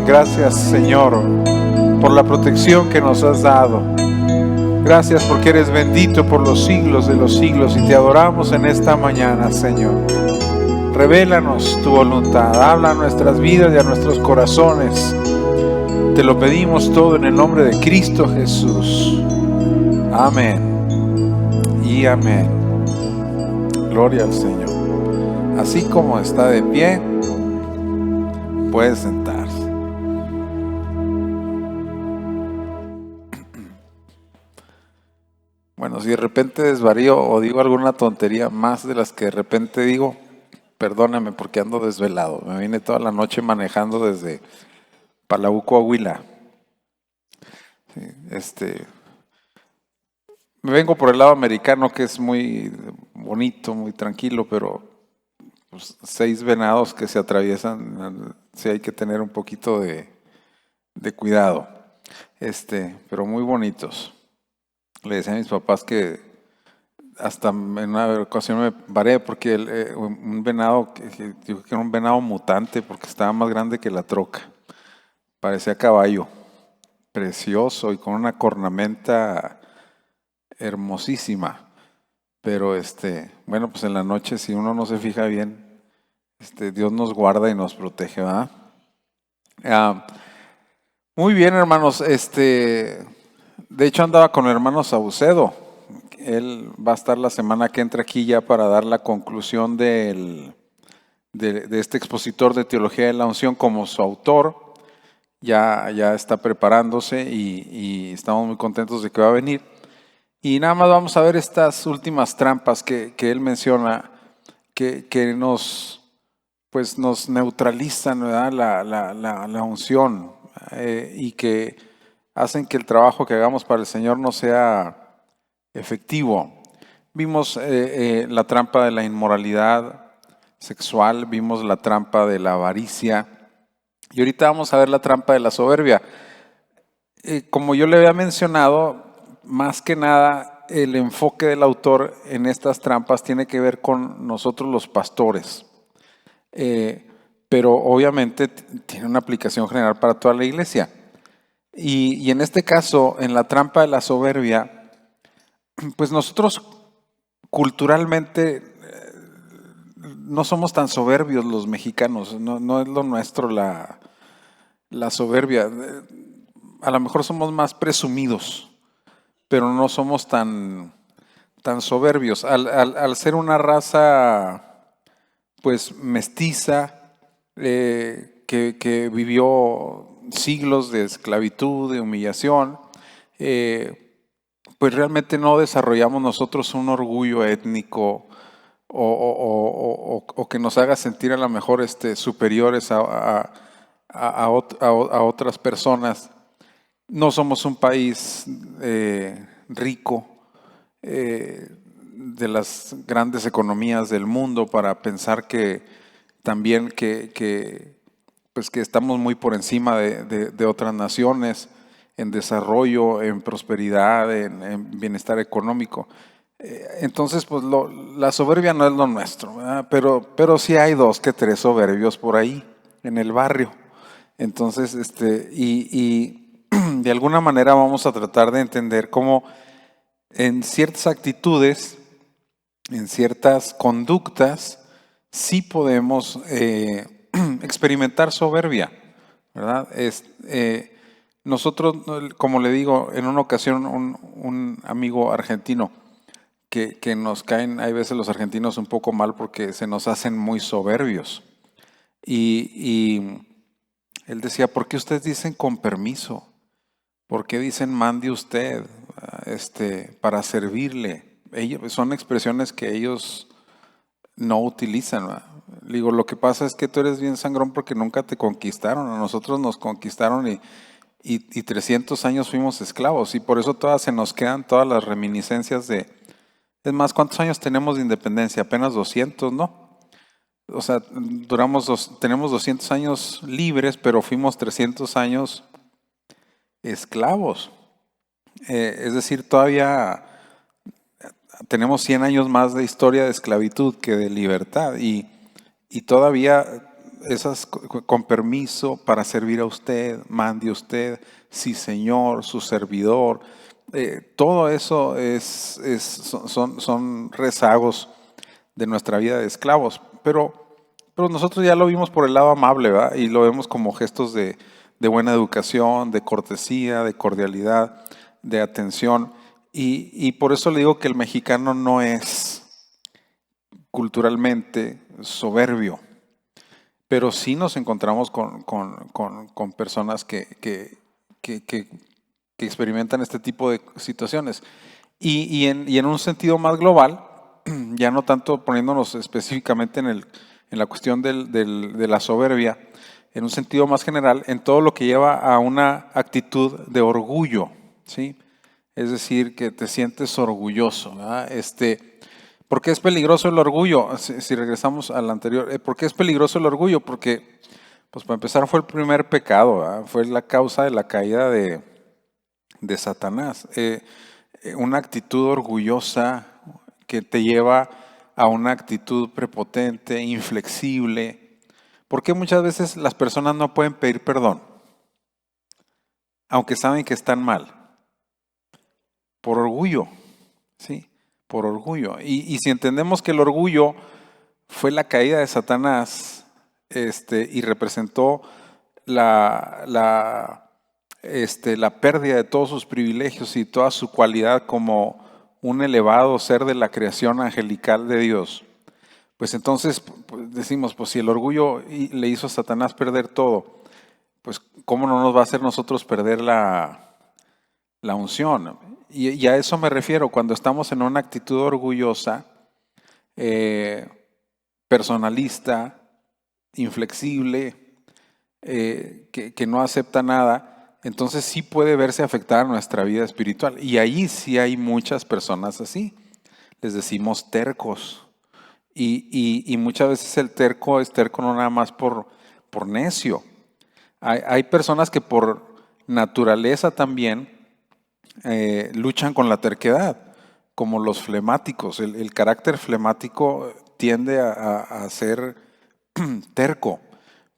Gracias, Señor, por la protección que nos has dado. Gracias porque eres bendito por los siglos de los siglos y te adoramos en esta mañana, Señor. Revélanos tu voluntad, habla a nuestras vidas y a nuestros corazones. Te lo pedimos todo en el nombre de Cristo Jesús. Amén y amén. Gloria al Señor. Así como está de pie, puede sentarse. Bueno, si de repente desvarío o digo alguna tontería más de las que de repente digo, perdóname porque ando desvelado. Me vine toda la noche manejando desde Palau, Coahuila. Me vengo por el lado americano, que es muy bonito, muy tranquilo, pero pues, 6 venados que se atraviesan, sí hay que tener un poquito de cuidado. Pero muy bonitos. Le decía a mis papás que hasta en una ocasión me paré porque un venado, dijo que era un venado mutante porque estaba más grande que la troca. Parecía caballo, precioso y con una cornamenta hermosísima. Pero bueno, pues en la noche si uno no se fija bien, Dios nos guarda y nos protege, ¿verdad? Muy bien, hermanos. De hecho andaba con el hermano Saucedo. Él va a estar la semana que entra aquí ya para dar la conclusión de este expositor de Teología de la Unción como su autor. Ya está preparándose y estamos muy contentos de que va a venir. Y nada más vamos a ver estas últimas trampas que él menciona, que nos neutralizan, ¿verdad? la unción y que hacen que el trabajo que hagamos para el Señor no sea efectivo. Vimos la trampa de la inmoralidad sexual, vimos la trampa de la avaricia y ahorita vamos a ver la trampa de la soberbia. Como yo le había mencionado, más que nada el enfoque del autor en estas trampas tiene que ver con nosotros los pastores, pero obviamente tiene una aplicación general para toda la iglesia. Y en este caso, en la trampa de la soberbia, pues nosotros culturalmente no somos tan soberbios los mexicanos, no es lo nuestro la soberbia. A lo mejor somos más presumidos, pero no somos tan soberbios. Al ser una raza pues mestiza, que vivió siglos de esclavitud, de humillación, pues realmente no desarrollamos nosotros un orgullo étnico o que nos haga sentir a lo mejor superiores a otras personas. No somos un país rico, de las grandes economías del mundo para pensar que también que estamos muy por encima de otras naciones en desarrollo, en prosperidad, en bienestar económico. Entonces, pues la soberbia no es lo nuestro, ¿verdad? Pero sí hay 2 que 3 soberbios por ahí en el barrio. Entonces, y de alguna manera vamos a tratar de entender cómo en ciertas actitudes, en ciertas conductas, sí podemos experimentar soberbia, ¿verdad? Nosotros, como le digo, en una ocasión un amigo argentino que nos caen, hay veces los argentinos un poco mal porque se nos hacen muy soberbios. Y él decía, ¿por qué ustedes dicen con permiso? ¿Por qué dicen mande usted para servirle? Son expresiones que ellos no utilizan, ¿verdad? Le digo, lo que pasa es que tú eres bien sangrón porque nunca te conquistaron. A nosotros nos conquistaron y 300 años fuimos esclavos y por eso todas se nos quedan todas las reminiscencias de... Es más, ¿cuántos años tenemos de independencia? Apenas 200, ¿no? O sea, tenemos 200 años libres, pero fuimos 300 años esclavos. Es decir, todavía tenemos 100 años más de historia de esclavitud que de libertad y todavía con permiso, para servir a usted, mande usted, sí señor, su servidor. Todo eso son rezagos de nuestra vida de esclavos, pero nosotros ya lo vimos por el lado amable, ¿verdad? Y lo vemos como gestos de buena educación, de cortesía, de cordialidad, de atención. Y por eso le digo que el mexicano no es culturalmente soberbio, pero sí nos encontramos con personas que experimentan este tipo de situaciones. Y en un sentido más global, ya no tanto poniéndonos específicamente en la cuestión de la soberbia, en un sentido más general, en todo lo que lleva a una actitud de orgullo, ¿sí? Es decir, que te sientes orgulloso, ¿verdad? ¿Por qué es peligroso el orgullo? Si regresamos al anterior, ¿por qué es peligroso el orgullo? Porque, pues para empezar, fue el primer pecado, ¿verdad? Fue la causa de la caída de Satanás. Una actitud orgullosa que te lleva a una actitud prepotente, inflexible. ¿Por qué muchas veces las personas no pueden pedir perdón? Aunque saben que están mal. Por orgullo, ¿sí? Por orgullo. Y si entendemos que el orgullo fue la caída de Satanás, y representó la pérdida de todos sus privilegios y toda su cualidad como un elevado ser de la creación angelical de Dios, pues entonces pues decimos, pues si el orgullo le hizo a Satanás perder todo, pues ¿cómo no nos va a hacer nosotros perder la unción? Y a eso me refiero, cuando estamos en una actitud orgullosa, personalista, inflexible, que no acepta nada, entonces sí puede verse afectada nuestra vida espiritual. Y ahí sí hay muchas personas así. Les decimos tercos. Y muchas veces el terco es terco no nada más por necio. Hay personas que por naturaleza también luchan con la terquedad, como los flemáticos. El carácter flemático tiende a ser terco,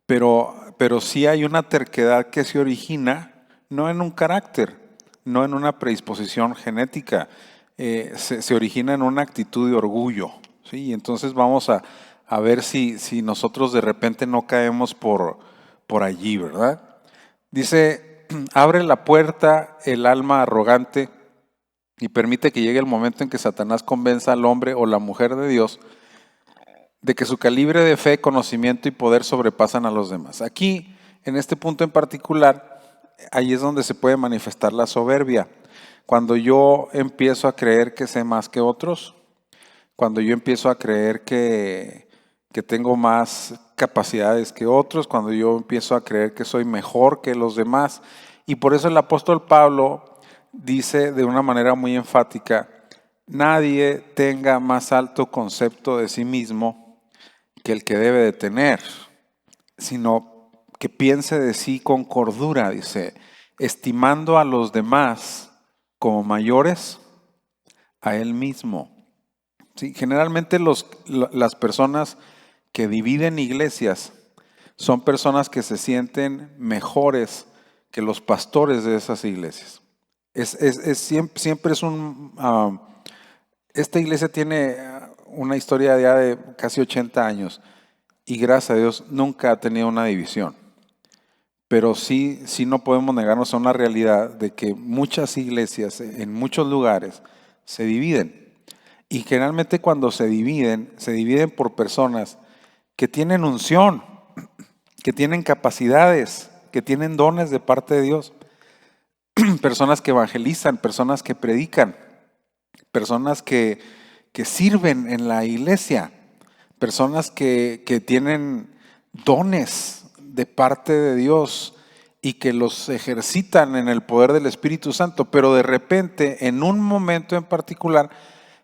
pero sí hay una terquedad que se origina no en un carácter, no en una predisposición genética, se origina en una actitud de orgullo, ¿sí? Y entonces vamos a ver si nosotros de repente no caemos por allí, ¿verdad? Dice, abre la puerta el alma arrogante y permite que llegue el momento en que Satanás convenza al hombre o la mujer de Dios de que su calibre de fe, conocimiento y poder sobrepasan a los demás. Aquí, en este punto en particular, ahí es donde se puede manifestar la soberbia. Cuando yo empiezo a creer que sé más que otros, cuando yo empiezo a creer que tengo más capacidades que otros, cuando yo empiezo a creer que soy mejor que los demás. Y por eso el apóstol Pablo dice de una manera muy enfática, nadie tenga más alto concepto de sí mismo que el que debe de tener, sino que piense de sí con cordura, dice, estimando a los demás como mayores a él mismo. Sí, generalmente las personas que dividen iglesias son personas que se sienten mejores que los pastores de esas iglesias. Siempre es esta iglesia tiene una historia ya de casi 80 años y gracias a Dios nunca ha tenido una división. Pero sí no podemos negarnos a una realidad de que muchas iglesias en muchos lugares se dividen. Y generalmente cuando se dividen por personas que tienen unción, que tienen capacidades, que tienen dones de parte de Dios. Personas que evangelizan, personas que predican, personas que sirven en la iglesia, personas que tienen dones de parte de Dios y que los ejercitan en el poder del Espíritu Santo, pero de repente, en un momento en particular,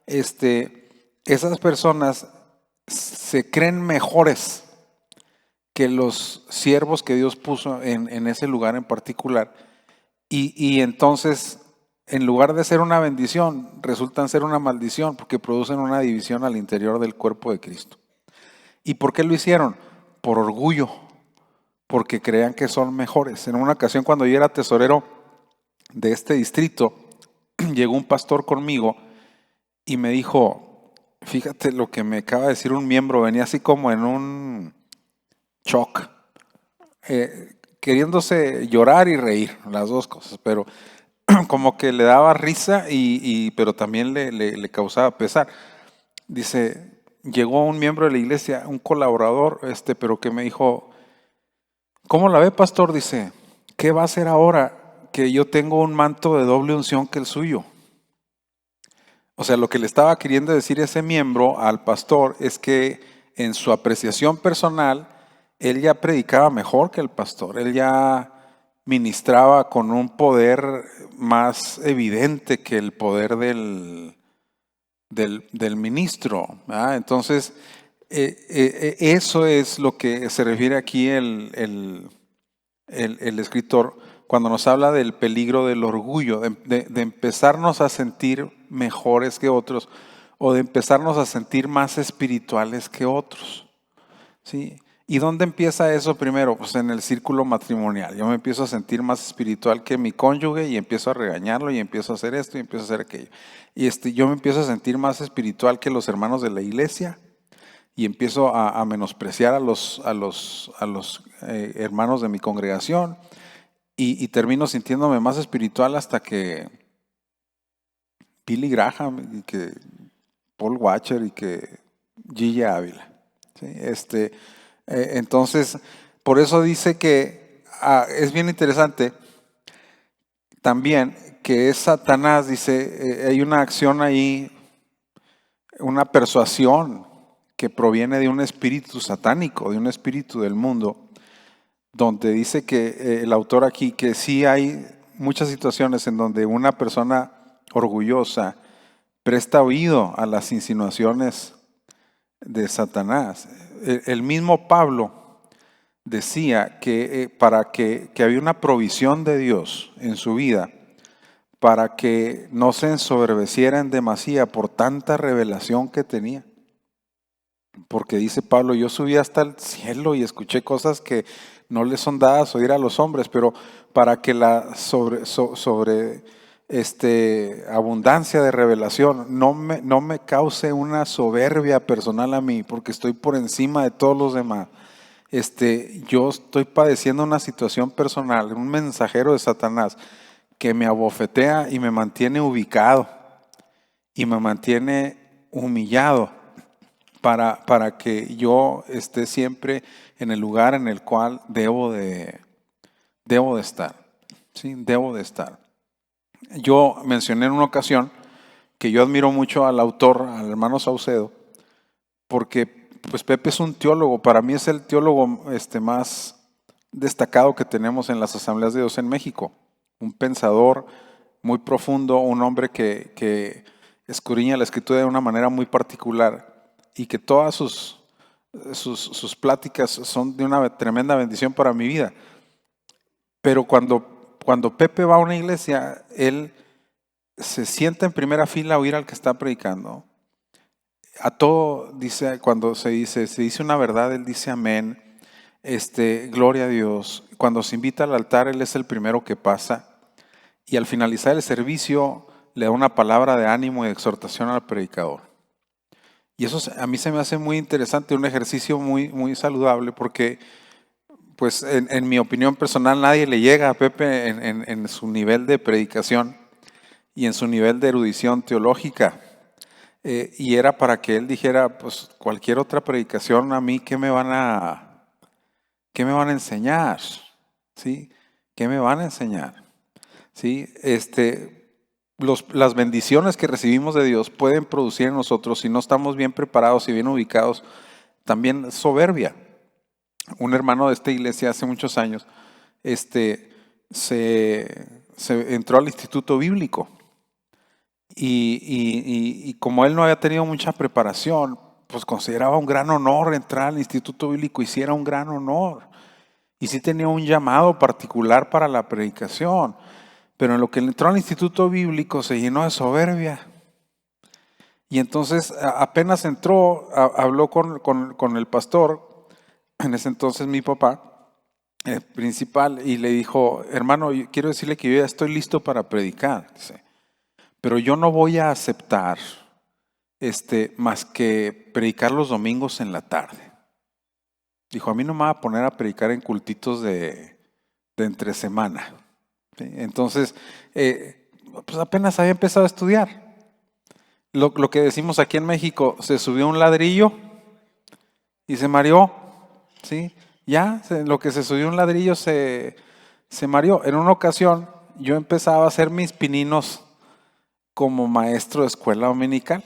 esas personas se creen mejores que los siervos que Dios puso en ese lugar en particular, y entonces, en lugar de ser una bendición, resultan ser una maldición porque producen una división al interior del cuerpo de Cristo. ¿Y por qué lo hicieron? por orgullo, porque creían que son mejores. En una ocasión, cuando yo era tesorero de este distrito, llegó un pastor conmigo y me dijo, fíjate lo que me acaba de decir un miembro, venía así como en un shock, queriéndose llorar y reír, las dos cosas, pero como que le daba risa pero también le causaba pesar. Dice, llegó un miembro de la iglesia, un colaborador, pero que me dijo, ¿cómo la ve, pastor? Dice, ¿qué va a hacer ahora que yo tengo un manto de doble unción que el suyo? O sea, lo que le estaba queriendo decir ese miembro al pastor es que en su apreciación personal, él ya predicaba mejor que el pastor, él ya ministraba con un poder más evidente que el poder del ministro, ¿verdad? Entonces, eso es lo que se refiere aquí el escritor cuando nos habla del peligro del orgullo, de empezarnos a sentir mejores que otros o de empezarnos a sentir más espirituales que otros, ¿sí? ¿Y dónde empieza eso primero? Pues en el círculo matrimonial. Yo me empiezo a sentir más espiritual que mi cónyuge y empiezo a regañarlo y empiezo a hacer esto y empiezo a hacer aquello. Y yo me empiezo a sentir más espiritual que los hermanos de la iglesia y empiezo a menospreciar a los hermanos de mi congregación y termino sintiéndome más espiritual hasta que Billy Graham y que Paul Washer y que Gigi Ávila, ¿sí? Entonces, por eso dice que es bien interesante también que es Satanás, dice, hay una acción ahí, una persuasión que proviene de un espíritu satánico, de un espíritu del mundo, donde dice que el autor aquí que sí hay muchas situaciones en donde una persona orgullosa presta oído a las insinuaciones de Satanás. El mismo Pablo decía que había una provisión de Dios en su vida para que no se ensoberbeciera en demasía por tanta revelación que tenía. Porque dice Pablo, yo subí hasta el cielo y escuché cosas que no les son dadas oír a los hombres, pero para que la abundancia de revelación no me cause una soberbia personal a mí, porque estoy por encima de todos los demás. Yo estoy padeciendo una situación personal, un mensajero de Satanás que me abofetea y me mantiene ubicado y me mantiene humillado para que yo esté siempre en el lugar en el cual debo de estar. ¿Sí? Debo de estar. Yo mencioné en una ocasión que yo admiro mucho al autor, al hermano Saucedo, porque pues Pepe es un teólogo, para mí es el teólogo más destacado que tenemos en las Asambleas de Dios en México, un pensador muy profundo, un hombre que escudriña la Escritura de una manera muy particular y que todas sus pláticas son de una tremenda bendición para mi vida. Pero cuando Pepe va a una iglesia, él se sienta en primera fila a oír al que está predicando. A todo dice, cuando se dice una verdad, él dice amén, gloria a Dios. Cuando se invita al altar, él es el primero que pasa. Y al finalizar el servicio, le da una palabra de ánimo y de exhortación al predicador. Y eso a mí se me hace muy interesante, un ejercicio muy, muy saludable, porque pues en mi opinión personal nadie le llega a Pepe en su nivel de predicación y en su nivel de erudición teológica. Y era para que él dijera, pues cualquier otra predicación a mí, ¿qué me van a enseñar? ¿Sí? ¿Qué me van a enseñar? ¿Sí? Las bendiciones que recibimos de Dios pueden producir en nosotros, si no estamos bien preparados y bien ubicados, también soberbia. Un hermano de esta iglesia hace muchos años se entró al instituto bíblico y como él no había tenido mucha preparación, pues consideraba un gran honor entrar al instituto bíblico, y sí era un gran honor, y sí tenía un llamado particular para la predicación, pero en lo que él entró al instituto bíblico se llenó de soberbia. Y entonces apenas entró, habló con el pastor en ese entonces mi papá, principal, y le dijo, hermano, quiero decirle que yo ya estoy listo para predicar, dice, pero yo no voy a aceptar más que predicar los domingos en la tarde. Dijo, a mí no me va a poner a predicar en cultitos de entre semana. ¿Sí? Entonces, pues apenas había empezado a estudiar. Lo que decimos aquí en México, se subió un ladrillo y se mareó. ¿Sí? Ya, lo que se subió un ladrillo se mareó. En una ocasión, yo empezaba a hacer mis pininos como maestro de escuela dominical.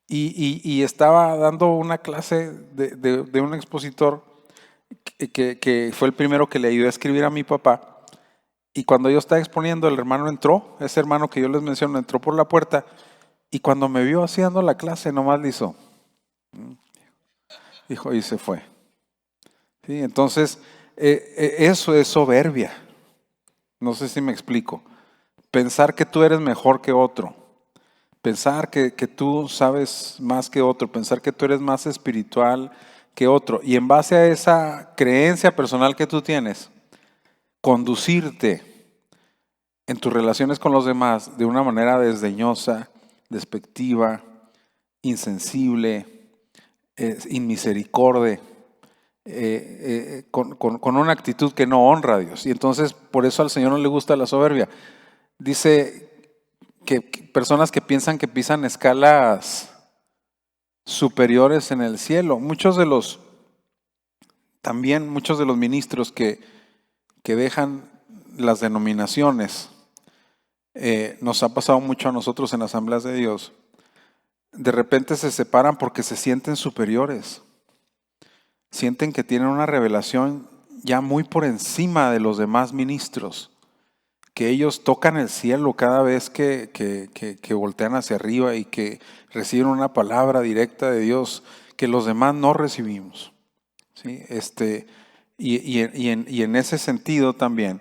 Y estaba dando una clase de un expositor que fue el primero que le ayudó a escribir a mi papá. Y cuando yo estaba exponiendo, el hermano entró, ese hermano que yo les menciono, entró por la puerta. Y cuando me vio así dando la clase, nomás le hizo, dijo, y se fue. ¿Sí? Entonces, eso es soberbia. No sé si me explico. Pensar que tú eres mejor que otro. Pensar que tú sabes más que otro, pensar que tú eres más espiritual que otro. Y en base a esa creencia personal que tú tienes, conducirte en tus relaciones con los demás de una manera desdeñosa, despectiva, insensible, inmisericordia, con una actitud que no honra a Dios. Y entonces por eso al Señor no le gusta la soberbia. Dice que personas que piensan que pisan escalas superiores en el cielo. Muchos de los ministros que dejan las denominaciones, nos ha pasado mucho a nosotros en Asambleas de Dios, de repente se separan porque se sienten superiores, sienten que tienen una revelación ya muy por encima de los demás ministros, que ellos tocan el cielo cada vez que voltean hacia arriba y que reciben una palabra directa de Dios que los demás no recibimos. ¿Sí? Y en ese sentido también,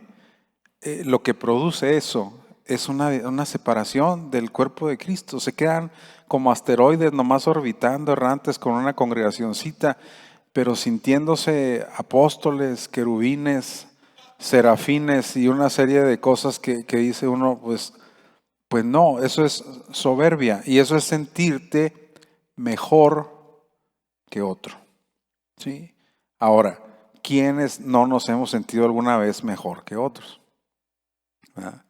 lo que produce eso es una separación del cuerpo de Cristo. Se quedan como asteroides nomás orbitando, errantes con una congregacioncita, pero sintiéndose apóstoles, querubines, serafines y una serie de cosas que dice uno, pues no, eso es soberbia y eso es sentirte mejor que otro. ¿Sí? Ahora, ¿quiénes no nos hemos sentido alguna vez mejor que otros? ¿Verdad?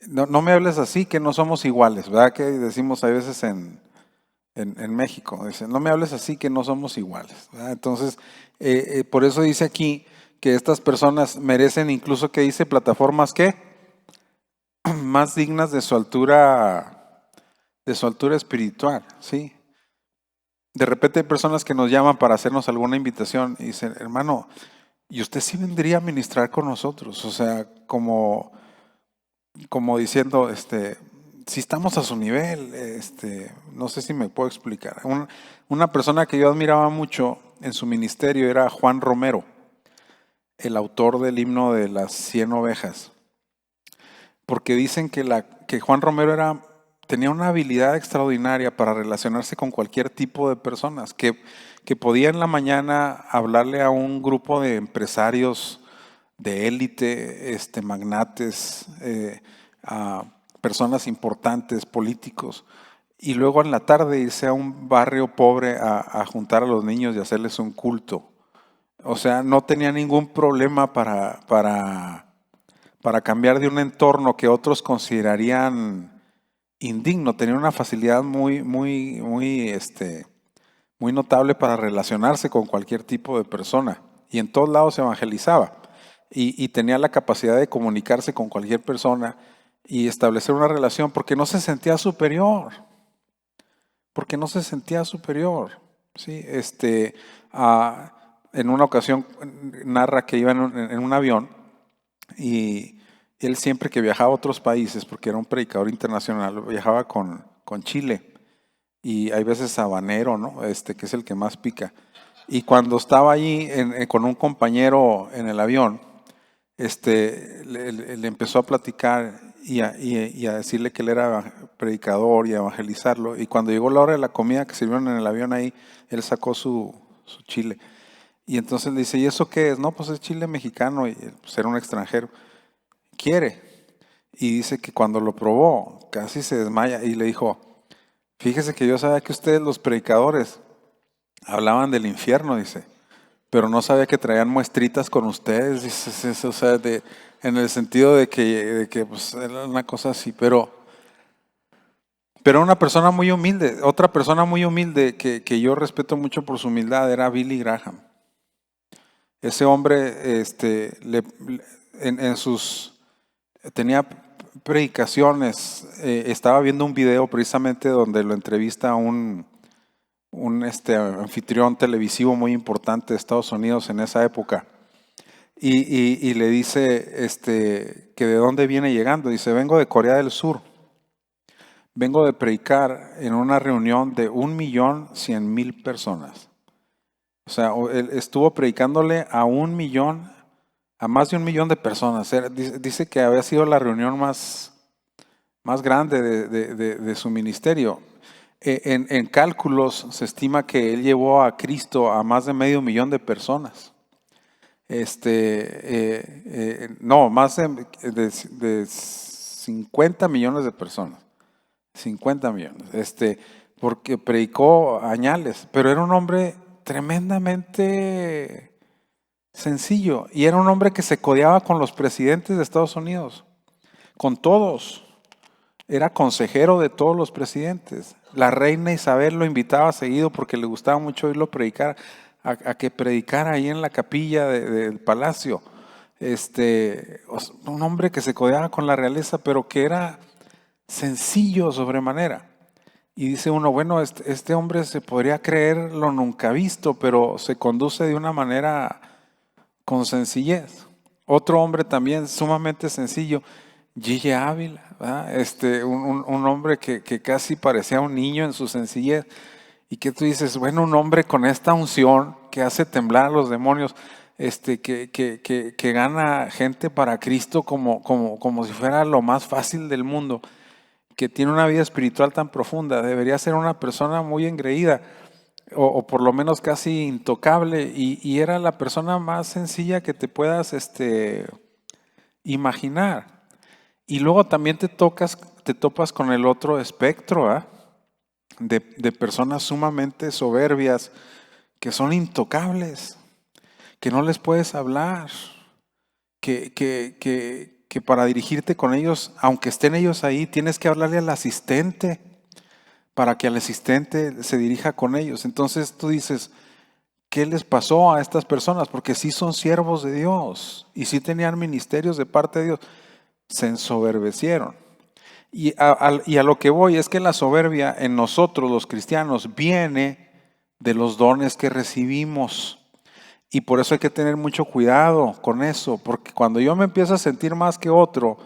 No me hables así, que no somos iguales, ¿verdad? Que decimos a veces en México, dice, no me hables así, que no somos iguales, ¿verdad? Entonces, por eso dice aquí que estas personas merecen incluso, que dice, plataformas que más dignas de su altura espiritual, ¿sí? De repente hay personas que nos llaman para hacernos alguna invitación y dicen, hermano, ¿y usted sí vendría a ministrar con nosotros? O sea, como diciendo, si estamos a su nivel, no sé si me puedo explicar. Una persona que yo admiraba mucho en su ministerio era Juan Romero, el autor del himno de las 100 ovejas. Porque dicen que Juan Romero tenía una habilidad extraordinaria para relacionarse con cualquier tipo de personas, que podía en la mañana hablarle a un grupo de empresarios de élite, magnates, a personas importantes, políticos, y luego en la tarde irse a un barrio pobre a juntar a los niños y hacerles un culto. O sea, no tenía ningún problema para cambiar de un entorno que otros considerarían indigno. Tenía una facilidad muy notable para relacionarse con cualquier tipo de persona. Y en todos lados se evangelizaba. Y tenía la capacidad de comunicarse con cualquier persona y establecer una relación porque no se sentía superior. Porque no se sentía superior. ¿Sí? En una ocasión narra que iba en un avión y él siempre que viajaba a otros países, porque era un predicador internacional, viajaba con chile y hay veces habanero, ¿no? Que es el que más pica. Y cuando estaba allí con un compañero en el avión, le empezó a platicar y a decirle que él era predicador y a evangelizarlo. Y cuando llegó la hora de la comida que sirvieron en el avión ahí, él sacó su su chile. Y entonces le dice, ¿y eso qué es? No, pues es chile mexicano, y pues era un extranjero. ¿Quiere? Y dice que cuando lo probó, casi se desmaya y le dijo, fíjese que yo sabía que ustedes los predicadores hablaban del infierno, dice, pero no sabía que traían muestritas con ustedes, dice, o sea, en el sentido de que pues, era una cosa así, pero una persona muy humilde. Otra persona muy humilde que yo respeto mucho por su humildad era Billy Graham. Ese hombre en sus tenía predicaciones. Estaba viendo un video precisamente donde lo entrevista a un anfitrión televisivo muy importante de Estados Unidos en esa época. Y le dice que de dónde viene llegando. Dice, vengo de Corea del Sur. Vengo de predicar en una reunión de 1.100.000 personas. O sea, él estuvo predicándole a más de 1 millón de personas. Dice que había sido la reunión más grande de su ministerio. En cálculos se estima que él llevó a Cristo a más de 500.000 de personas. No, más de 50 millones de personas. 50 millones. Porque predicó añales, pero era un hombre tremendamente sencillo y era un hombre que se codeaba con los presidentes de Estados Unidos, con todos. Era consejero de todos los presidentes. La reina Isabel lo invitaba seguido porque le gustaba mucho oírlo predicar, a que predicara ahí en la capilla del palacio. Un hombre que se codeaba con la realeza, pero que era sencillo sobremanera. Y dice uno, bueno, este hombre se podría creer lo nunca visto, pero se conduce de una manera con sencillez. Otro hombre también sumamente sencillo, Gigi Ávila, ¿verdad? Un hombre que casi parecía un niño en su sencillez. Y que tú dices, bueno, un hombre con esta unción que hace temblar a los demonios, que gana gente para Cristo como si fuera lo más fácil del mundo, que tiene una vida espiritual tan profunda, debería ser una persona muy engreída o por lo menos casi intocable, y era la persona más sencilla que te puedas imaginar. Y luego también te topas con el otro espectro, ¿ah? De personas sumamente soberbias que son intocables, que no les puedes hablar, que para dirigirte con ellos, aunque estén ellos ahí, tienes que hablarle al asistente para que el asistente se dirija con ellos. Entonces tú dices, ¿qué les pasó a estas personas? Porque sí son siervos de Dios y sí tenían ministerios de parte de Dios. Se ensoberbecieron. Y a lo que voy es que la soberbia en nosotros los cristianos viene de los dones que recibimos. Y por eso hay que tener mucho cuidado con eso, porque cuando yo me empiezo a sentir más que otro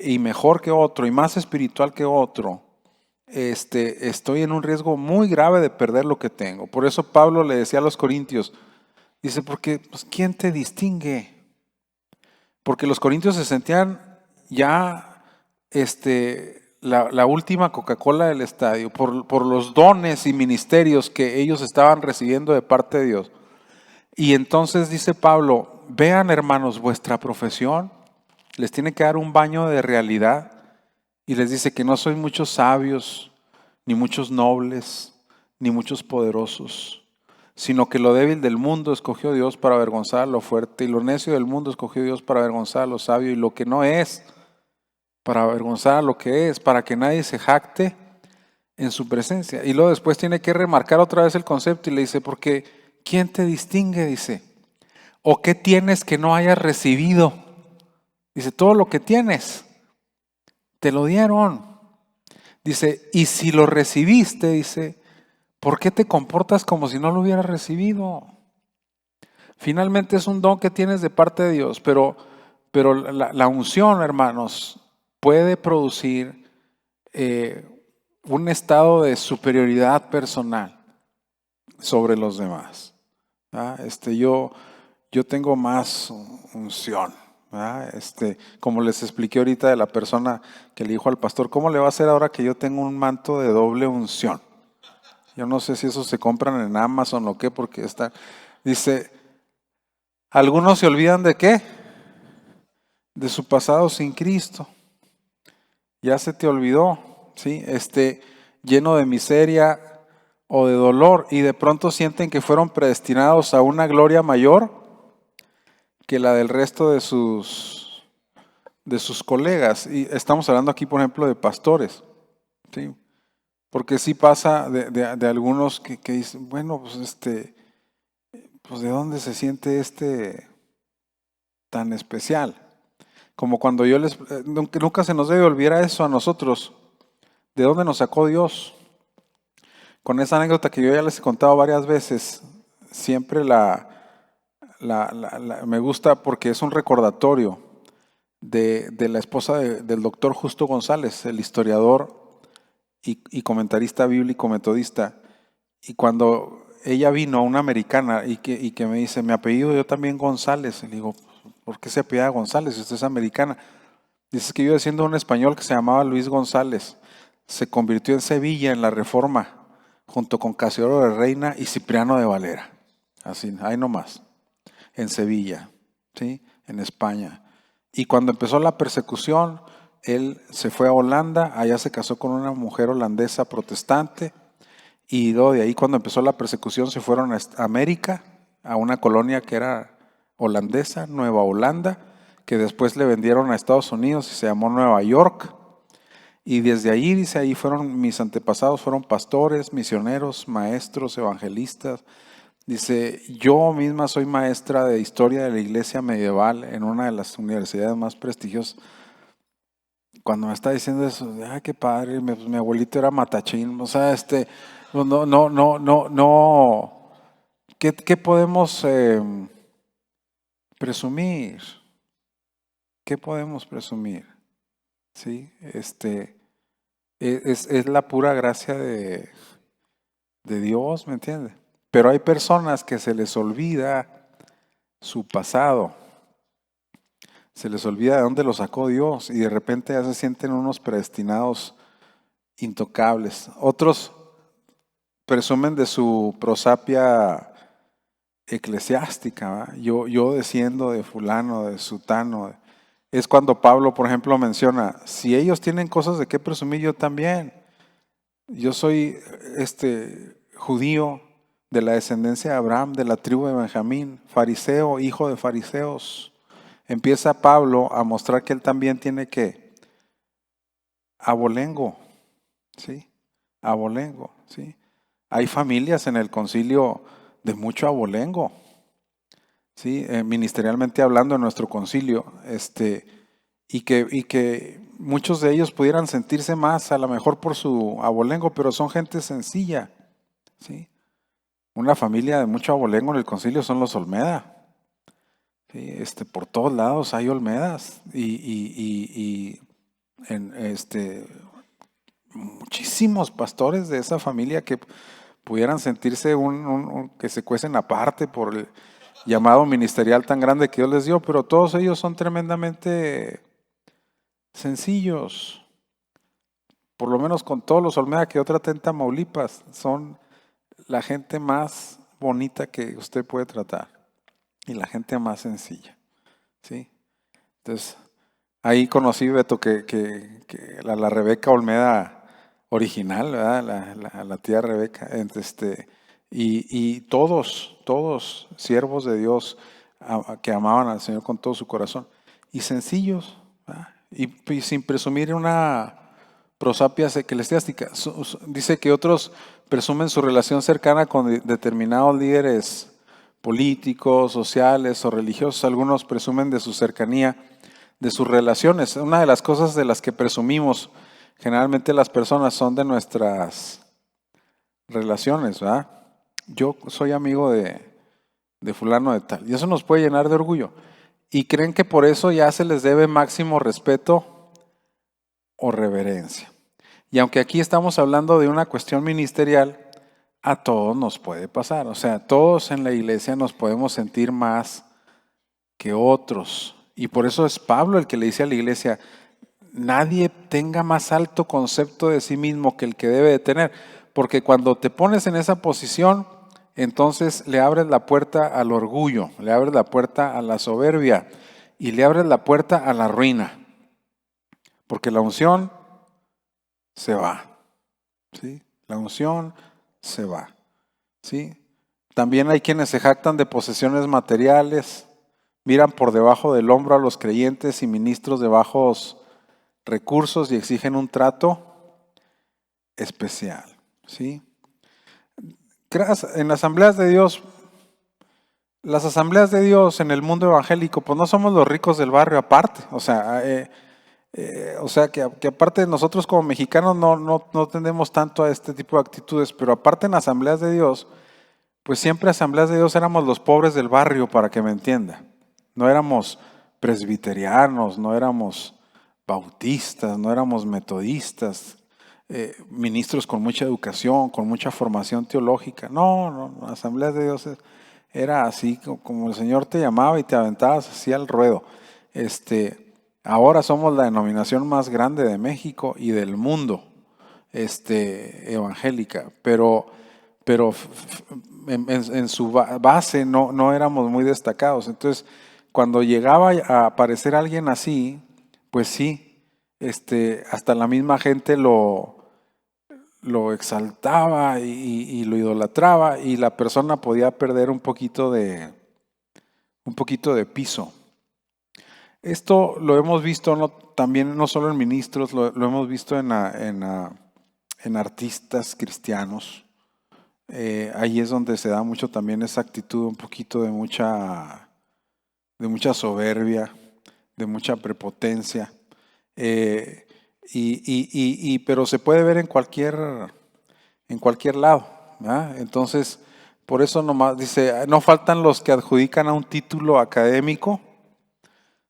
y mejor que otro y más espiritual que otro, estoy en un riesgo muy grave de perder lo que tengo. Por eso Pablo le decía a los corintios, dice, porque pues, ¿quién te distingue? Porque los corintios se sentían ya la última Coca-Cola del estadio por los dones y ministerios que ellos estaban recibiendo de parte de Dios. Y entonces dice Pablo, vean hermanos vuestra profesión, les tiene que dar un baño de realidad y les dice que no sois muchos sabios, ni muchos nobles, ni muchos poderosos, sino que lo débil del mundo escogió Dios para avergonzar a lo fuerte, y lo necio del mundo escogió Dios para avergonzar a lo sabio, y lo que no es para avergonzar a lo que es, para que nadie se jacte en su presencia. Y luego después tiene que remarcar otra vez el concepto y le dice, porque ¿quién te distingue? Dice, ¿o qué tienes que no hayas recibido? Dice, todo lo que tienes, te lo dieron. Dice, y si lo recibiste, dice, ¿por qué te comportas como si no lo hubieras recibido? Finalmente es un don que tienes de parte de Dios, pero la unción, hermanos, puede producir un estado de superioridad personal sobre los demás. Yo tengo más unción. Como les expliqué ahorita de la persona que le dijo al pastor, ¿cómo le va a hacer ahora que yo tengo un manto de doble unción? Yo no sé si esos se compran en Amazon o qué, porque dice, algunos se olvidan de qué, de su pasado sin Cristo. Ya se te olvidó, ¿sí? Lleno de miseria o de dolor, y de pronto sienten que fueron predestinados a una gloria mayor que la del resto de sus colegas. Y estamos hablando aquí, por ejemplo, de pastores, ¿sí? Porque sí pasa de algunos que dicen, bueno, pues ¿de dónde se siente tan especial? Como cuando nunca se nos debe olvidar eso a nosotros, ¿de dónde nos sacó Dios? Con esa anécdota que yo ya les he contado varias veces, siempre me gusta porque es un recordatorio de la esposa del doctor Justo González, el historiador y comentarista bíblico metodista. Y cuando ella vino, una americana, y que me dice, mi apellido yo también González. Y le digo, ¿por qué se apellida González si usted es americana? Dice que yo siendo un español que se llamaba Luis González, se convirtió en Sevilla en la Reforma, junto con Casiodoro de Reina y Cipriano de Valera. Así, ahí nomás, en Sevilla, ¿sí? En España. Y cuando empezó la persecución, él se fue a Holanda, allá se casó con una mujer holandesa protestante, y luego de ahí cuando empezó la persecución se fueron a América, a una colonia que era holandesa, Nueva Holanda, que después le vendieron a Estados Unidos y se llamó Nueva York. Y desde ahí, dice, ahí fueron mis antepasados, fueron pastores, misioneros, maestros, evangelistas. Dice, yo misma soy maestra de historia de la iglesia medieval en una de las universidades más prestigiosas. Cuando me está diciendo eso, ay, qué padre, mi abuelito era matachín, o sea, no, ¿qué podemos presumir? ¿Qué podemos presumir? ¿Sí? Es la pura gracia de Dios, ¿me entiende? Pero hay personas que se les olvida su pasado, se les olvida de dónde lo sacó Dios y de repente ya se sienten unos predestinados intocables. Otros presumen de su prosapia eclesiástica, ¿va? Yo desciendo de fulano, de sutano. Es cuando Pablo, por ejemplo, menciona, si ellos tienen cosas de qué presumir, yo también. Yo soy judío de la descendencia de Abraham, de la tribu de Benjamín, fariseo, hijo de fariseos. Empieza Pablo a mostrar que él también tiene que abolengo, ¿sí? Abolengo, ¿sí? Hay familias en el concilio de mucho abolengo, ¿sí? Ministerialmente hablando en nuestro concilio, y que muchos de ellos pudieran sentirse más a lo mejor por su abolengo, pero son gente sencilla, ¿sí? Una familia de mucho abolengo en el concilio son los Olmeda, ¿sí? Por todos lados hay Olmedas y muchísimos pastores de esa familia que pudieran sentirse que se cuecen aparte por el llamado ministerial tan grande que Dios les dio, pero todos ellos son tremendamente sencillos. Por lo menos con todos los Olmeda que yo traté en Tamaulipas, son la gente más bonita que usted puede tratar y la gente más sencilla, ¿sí? Entonces, ahí conocí, Beto, que la Rebeca Olmeda original, ¿verdad? La tía Rebeca, y todos siervos de Dios que amaban al Señor con todo su corazón, y sencillos, ¿verdad? Y sin presumir una prosapia eclesiástica. Dice que otros presumen su relación cercana con determinados líderes políticos, sociales o religiosos. Algunos presumen de su cercanía, de sus relaciones. Una de las cosas de las que presumimos generalmente las personas son de nuestras relaciones, ¿verdad? Yo soy amigo de fulano de tal. Y eso nos puede llenar de orgullo. Y creen que por eso ya se les debe máximo respeto o reverencia. Y aunque aquí estamos hablando de una cuestión ministerial, a todos nos puede pasar. O sea, todos en la iglesia nos podemos sentir más que otros. Y por eso es Pablo el que le dice a la iglesia, nadie tenga más alto concepto de sí mismo que el que debe de tener. porque cuando te pones en esa posición, entonces le abres la puerta al orgullo, le abres la puerta a la soberbia y le abres la puerta a la ruina, porque la unción se va, ¿sí? La unción se va, ¿sí? También hay quienes se jactan de posesiones materiales, miran por debajo del hombro a los creyentes y ministros de bajos recursos y exigen un trato especial, ¿sí? En asambleas de Dios, las asambleas de Dios en el mundo evangélico, pues no somos los ricos del barrio aparte, que aparte de nosotros como mexicanos no tendemos tanto a este tipo de actitudes, pero aparte en asambleas de Dios, pues siempre asambleas de Dios éramos los pobres del barrio, para que me entienda. No éramos presbiterianos, no éramos bautistas, no éramos metodistas, ministros con mucha educación, con mucha formación teológica. No, asambleas de Dios era así como el Señor te llamaba y te aventabas así al ruedo. Ahora somos la denominación más grande de México y del mundo, evangélica, pero en su base no éramos muy destacados. Entonces, cuando llegaba a aparecer alguien así, pues sí, hasta la misma gente lo exaltaba y lo idolatraba, y la persona podía perder un poquito de piso. Esto lo hemos visto también no solo en ministros, lo hemos visto en artistas cristianos. Ahí es donde se da mucho también esa actitud, un poquito de mucha soberbia, de mucha prepotencia, pero se puede ver en cualquier lado, ¿verdad? Entonces, por eso nomás dice, no faltan los que adjudican a un título académico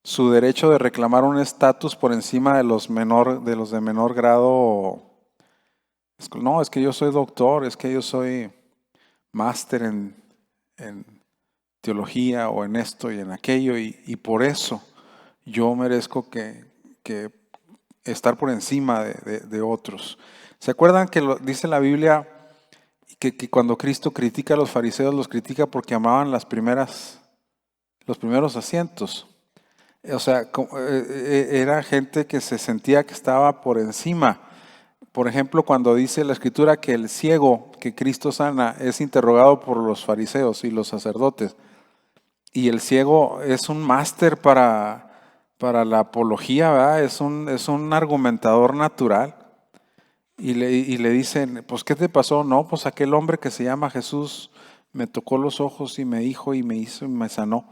su derecho de reclamar un estatus por encima de los de menor grado. No, es que yo soy doctor, es que yo soy máster en teología o en esto y en aquello, y por eso yo merezco que estar por encima de otros. ¿Se acuerdan que dice la Biblia que cuando Cristo critica a los fariseos, los critica porque amaban los primeros asientos? O sea, era gente que se sentía que estaba por encima. Por ejemplo, cuando dice la Escritura que el ciego que Cristo sana es interrogado por los fariseos y los sacerdotes, y el ciego es un máster para la apología, ¿verdad? Es un argumentador natural, y le dicen, pues ¿qué te pasó? No, pues aquel hombre que se llama Jesús me tocó los ojos y me dijo y me hizo y me sanó.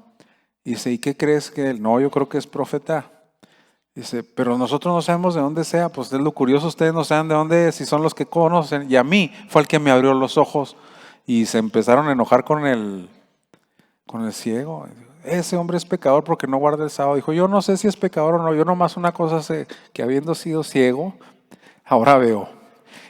Dice, ¿y qué crees que él? No, yo creo que es profeta. Dice, pero nosotros no sabemos de dónde sea. Pues es lo curioso, ustedes no saben de dónde es, si son los que conocen. Y a mí fue el que me abrió los ojos. Y se empezaron a enojar con el ciego. Ese hombre es pecador porque no guarda el sábado. Dijo, yo no sé si es pecador o no. Yo nomás una cosa sé, que habiendo sido ciego, ahora veo.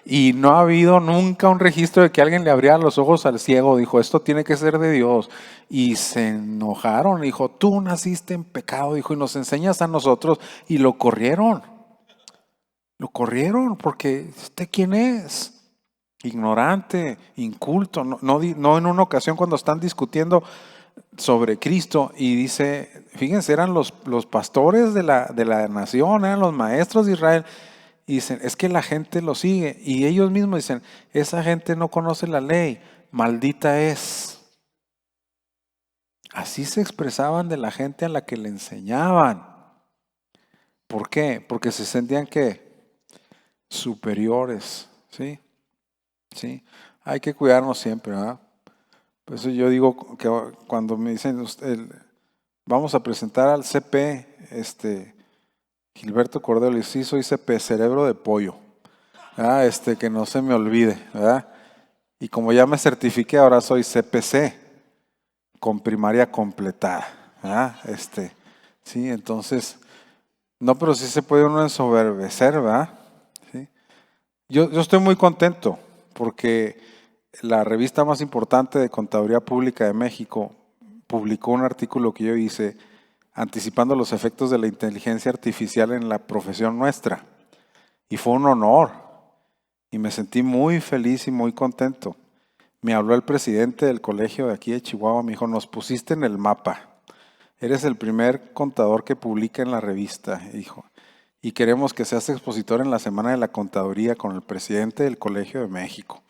Y no ha habido nunca un registro de que alguien le abriera los ojos al ciego. Dijo, esto tiene que ser de Dios. Y se enojaron. Dijo, tú naciste en pecado. Dijo, y nos enseñas a nosotros. Y lo corrieron. Lo corrieron porque ¿usted quién es? Ignorante, inculto. No en una ocasión cuando están discutiendo sobre Cristo, y dice, fíjense, eran los pastores de la nación, eran los maestros de Israel. Y dicen, es que la gente lo sigue. Y ellos mismos dicen, esa gente no conoce la ley, maldita es. Así se expresaban de la gente a la que le enseñaban. ¿Por qué? Porque se sentían que superiores, ¿sí? ¿Sí? Hay que cuidarnos siempre, ¿verdad? Por eso yo digo que cuando me dicen, vamos a presentar al CP, Gilberto Cordero, y sí soy CP, cerebro de pollo, ¿verdad? Que no se me olvide, ¿verdad? Y como ya me certifiqué, ahora soy CPC, con primaria completada, ¿verdad? Sí, entonces, no, pero sí se puede uno ensoberbecer, ¿verdad? ¿Sí? Yo estoy muy contento porque la revista más importante de Contaduría Pública de México publicó un artículo que yo hice anticipando los efectos de la inteligencia artificial en la profesión nuestra. Y fue un honor. y me sentí muy feliz y muy contento. Me habló el presidente del colegio de aquí de Chihuahua, me dijo, nos pusiste en el mapa. Eres el primer contador que publica en la revista, dijo. Y queremos que seas expositor en la Semana de la Contaduría con el presidente del Colegio de México.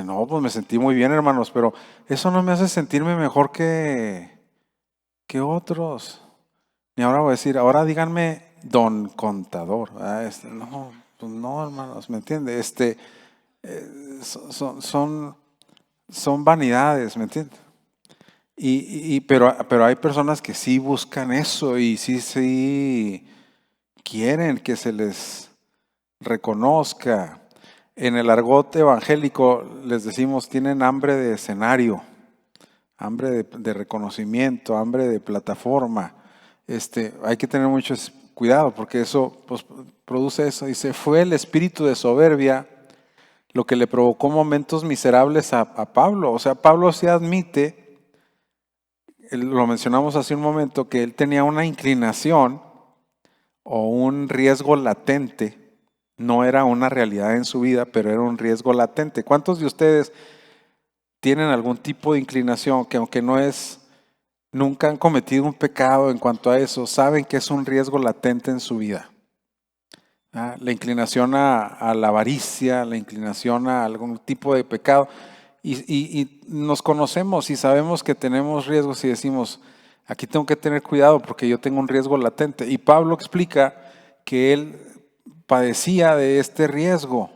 No, pues me sentí muy bien, hermanos, pero eso no me hace sentirme mejor que otros. Y ahora voy a decir, ahora díganme don contador. No, pues no, hermanos, ¿me entiende? Son vanidades, ¿me entiendes? Pero hay personas que sí buscan eso y sí quieren que se les reconozca. En el argot evangélico les decimos, tienen hambre de escenario, hambre de reconocimiento, hambre de plataforma. Hay que tener mucho cuidado porque eso pues, produce eso. Dice, fue el espíritu de soberbia lo que le provocó momentos miserables a Pablo. O sea, Pablo sí admite, lo mencionamos hace un momento, que él tenía una inclinación o un riesgo latente. No era una realidad en su vida, pero era un riesgo latente. ¿Cuántos de ustedes tienen algún tipo de inclinación que aunque nunca han cometido un pecado en cuanto a eso, saben que es un riesgo latente en su vida? La inclinación a la avaricia, la inclinación a algún tipo de pecado. Y nos conocemos y sabemos que tenemos riesgos y decimos, aquí tengo que tener cuidado porque yo tengo un riesgo latente. Y Pablo explica que él padecía de este riesgo.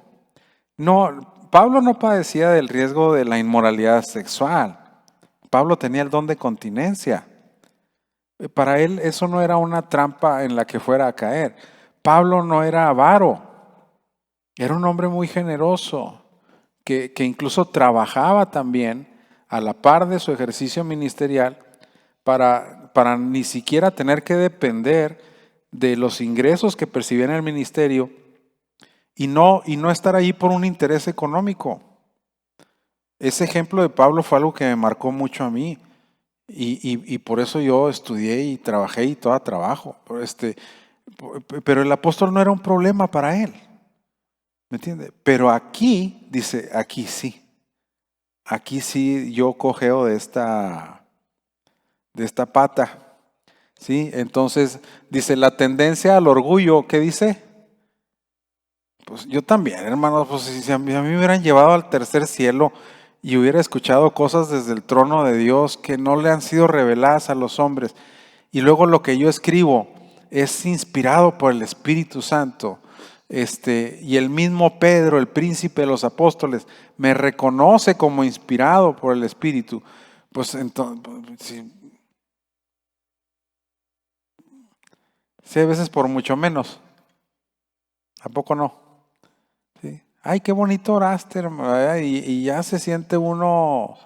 No, Pablo no padecía del riesgo de la inmoralidad sexual. Pablo tenía el don de continencia. Para él eso no era una trampa en la que fuera a caer. Pablo no era avaro. Era un hombre muy generoso, que incluso trabajaba también a la par de su ejercicio ministerial para ni siquiera tener que depender de los ingresos que percibía en el ministerio y no estar allí por un interés económico. Ese ejemplo de Pablo fue algo que me marcó mucho a mí y por eso yo estudié y trabajé y todo trabajo. Pero el apóstol no era un problema para él, ¿me entiende? Pero aquí, dice, aquí sí yo cojeo de esta pata, ¿sí? Entonces dice, la tendencia al orgullo, ¿qué dice? Pues yo también, hermanos, pues si a mí me hubieran llevado al tercer cielo y hubiera escuchado cosas desde el trono de Dios que no le han sido reveladas a los hombres, y luego lo que yo escribo es inspirado por el Espíritu Santo, y el mismo Pedro, el príncipe de los apóstoles, me reconoce como inspirado por el Espíritu, pues entonces, sí, a veces por mucho menos, ¿a poco no? Sí. Ay, qué bonito oraste, hermano, y ya se siente uno,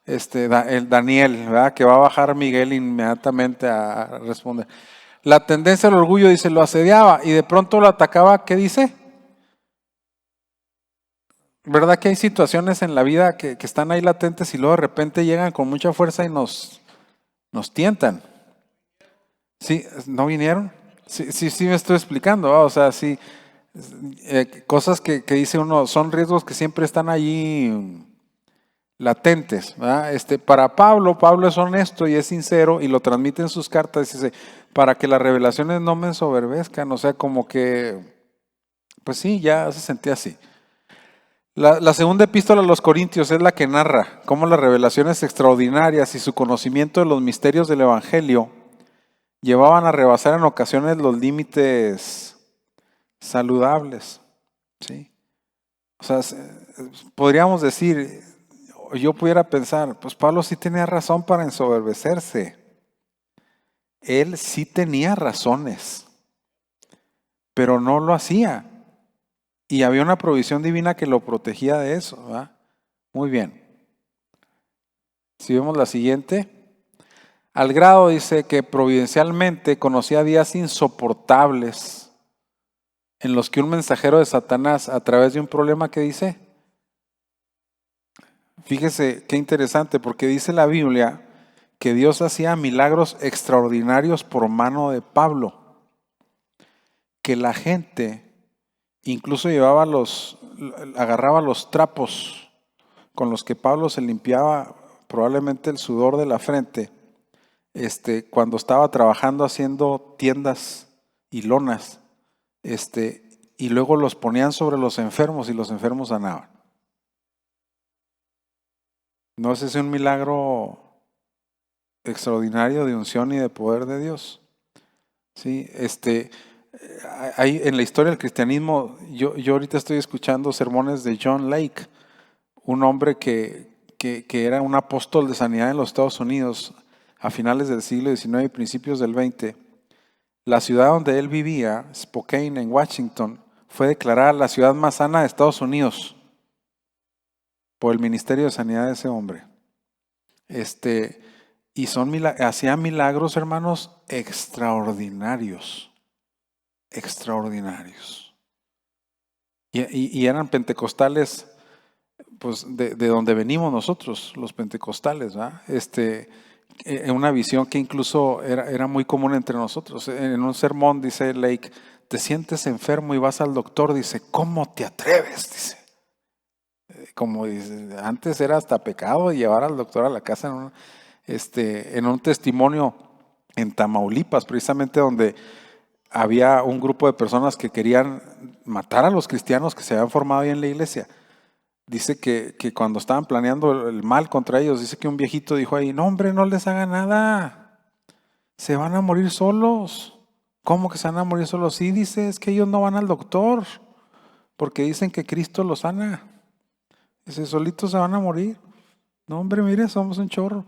el Daniel, ¿verdad? Que va a bajar Miguel inmediatamente a responder. La tendencia al orgullo, dice, lo asediaba y de pronto lo atacaba, ¿qué dice? ¿Verdad que hay situaciones en la vida que están ahí latentes y luego de repente llegan con mucha fuerza y nos tientan? ¿Sí? ¿No vinieron? Sí me estoy explicando, ¿va? O sea, sí, cosas que dice uno, son riesgos que siempre están allí latentes, ¿verdad? Para Pablo es honesto y es sincero y lo transmite en sus cartas, dice, para que las revelaciones no me ensoberbezcan, o sea, como que, pues sí, ya se sentía así. La segunda epístola a los Corintios es la que narra cómo las revelaciones extraordinarias y su conocimiento de los misterios del Evangelio llevaban a rebasar en ocasiones los límites saludables, ¿sí? O sea, podríamos decir, yo pudiera pensar, pues Pablo sí tenía razón para ensoberbecerse. Él sí tenía razones, pero no lo hacía. Y había una provisión divina que lo protegía de eso, ¿verdad? Muy bien. Si vemos la siguiente. Al grado, dice, que providencialmente conocía días insoportables en los que un mensajero de Satanás, a través de un problema que dice, fíjese qué interesante, porque dice la Biblia que Dios hacía milagros extraordinarios por mano de Pablo, que la gente incluso llevaba los agarraba los trapos con los que Pablo se limpiaba probablemente el sudor de la frente, cuando estaba trabajando haciendo tiendas y lonas, y luego los ponían sobre los enfermos y los enfermos sanaban. ¿No es ese un milagro extraordinario de unción y de poder de Dios? Sí, hay en la historia del cristianismo, yo ahorita estoy escuchando sermones de John Lake, un hombre que era un apóstol de sanidad en los Estados Unidos a finales del siglo XIX y principios del XX. La ciudad donde él vivía, Spokane, en Washington, fue declarada la ciudad más sana de Estados Unidos por el Ministerio de Sanidad de ese hombre. Y hacían milagros, hermanos, extraordinarios. Y eran pentecostales, pues de donde venimos nosotros, los pentecostales, ¿verdad? Una visión que incluso era muy común entre nosotros. En un sermón dice Lake, te sientes enfermo y vas al doctor, dice, ¿cómo te atreves? Dice, como dice, antes era hasta pecado llevar al doctor a la casa. En un testimonio en Tamaulipas, precisamente donde había un grupo de personas que querían matar a los cristianos que se habían formado ahí en la iglesia. Dice que cuando estaban planeando el mal contra ellos, dice que un viejito dijo ahí, no hombre, no les haga nada, se van a morir solos. ¿Cómo que se van a morir solos? Sí, dice, es que ellos no van al doctor, porque dicen que Cristo los sana. Dice, solitos se van a morir. No hombre, mire, somos un chorro.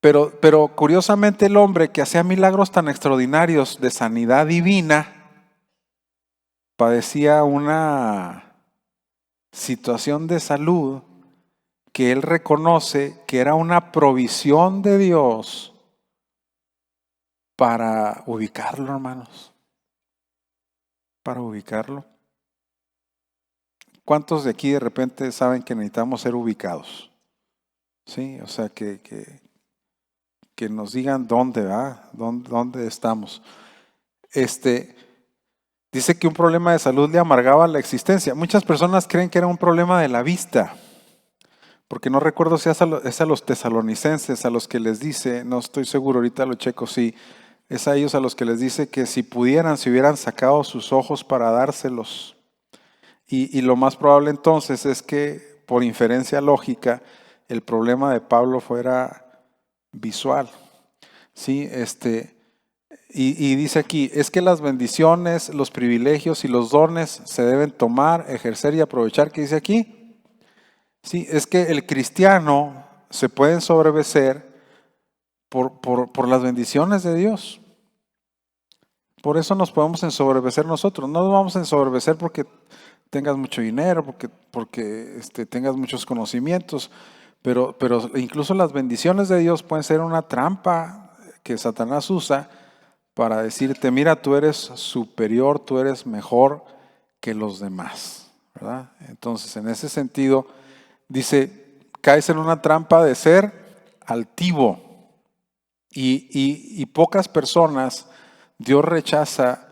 Pero curiosamente el hombre que hacía milagros tan extraordinarios de sanidad divina, padecía una situación de salud que él reconoce que era una provisión de Dios para ubicarlo, hermanos. Para ubicarlo. ¿Cuántos de aquí de repente saben que necesitamos ser ubicados? Sí, o sea, que nos digan dónde va, dónde estamos. Dice que un problema de salud le amargaba la existencia. Muchas personas creen que era un problema de la vista, porque no recuerdo si es a los tesalonicenses a los que les dice, no estoy seguro, ahorita lo checo, sí, es a ellos a los que les dice que si pudieran, se hubieran sacado sus ojos para dárselos. Y lo más probable entonces es que, por inferencia lógica, el problema de Pablo fuera visual. Sí, y dice aquí, es que las bendiciones, los privilegios y los dones se deben tomar, ejercer y aprovechar. ¿Qué dice aquí? Sí, es que el cristiano se puede ensoberbecer por las bendiciones de Dios. Por eso nos podemos ensoberbecer nosotros. No nos vamos a ensoberbecer porque tengas mucho dinero, porque tengas muchos conocimientos, pero incluso las bendiciones de Dios pueden ser una trampa que Satanás usa para decirte, mira, tú eres superior, tú eres mejor que los demás, ¿verdad? Entonces, en ese sentido, dice, caes en una trampa de ser altivo y pocas personas Dios rechaza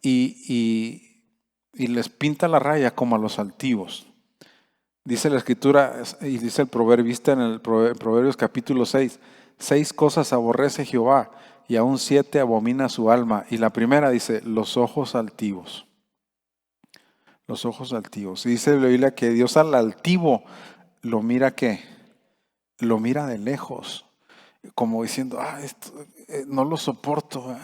y les pinta la raya como a los altivos. Dice la escritura y dice el proverbista en el Proverbios capítulo 6, 6 cosas aborrece Jehová y aún 7 abomina su alma. Y la primera dice, los ojos altivos. Los ojos altivos. Y dice la Biblia que Dios al altivo lo mira ¿qué? Lo mira de lejos, como diciendo, esto, no lo soporto.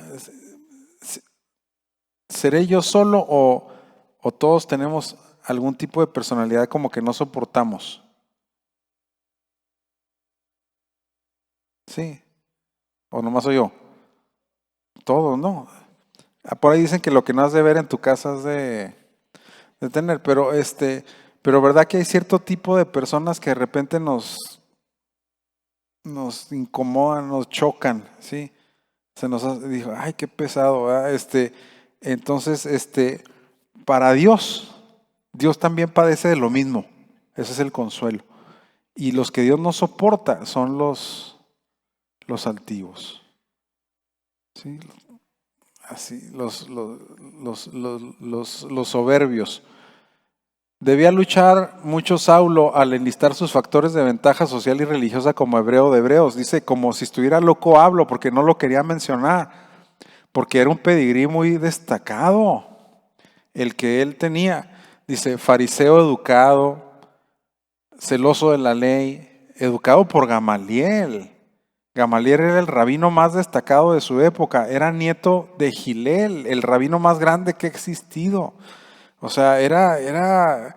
¿Seré yo solo o todos tenemos algún tipo de personalidad como que no soportamos? Sí. ¿O nomás soy yo? Todos, ¿no? Por ahí dicen que lo que no has de ver en tu casa es de tener, pero verdad que hay cierto tipo de personas que de repente nos incomodan, nos chocan, ¿sí? Se nos dijo, ay, qué pesado, ¿verdad? Entonces, para Dios también padece de lo mismo. Ese es el consuelo. Y los que Dios no soporta son los altivos. ¿Sí? así, los soberbios. Debía luchar mucho Saulo al enlistar sus factores de ventaja social y religiosa como hebreo de hebreos. Dice, como si estuviera loco hablo, porque no lo quería mencionar, porque era un pedigrí muy destacado el que él tenía. Dice, fariseo educado, celoso de la ley, educado por Gamaliel. Gamaliel era el rabino más destacado de su época, era nieto de Gilel, el rabino más grande que ha existido. O sea, era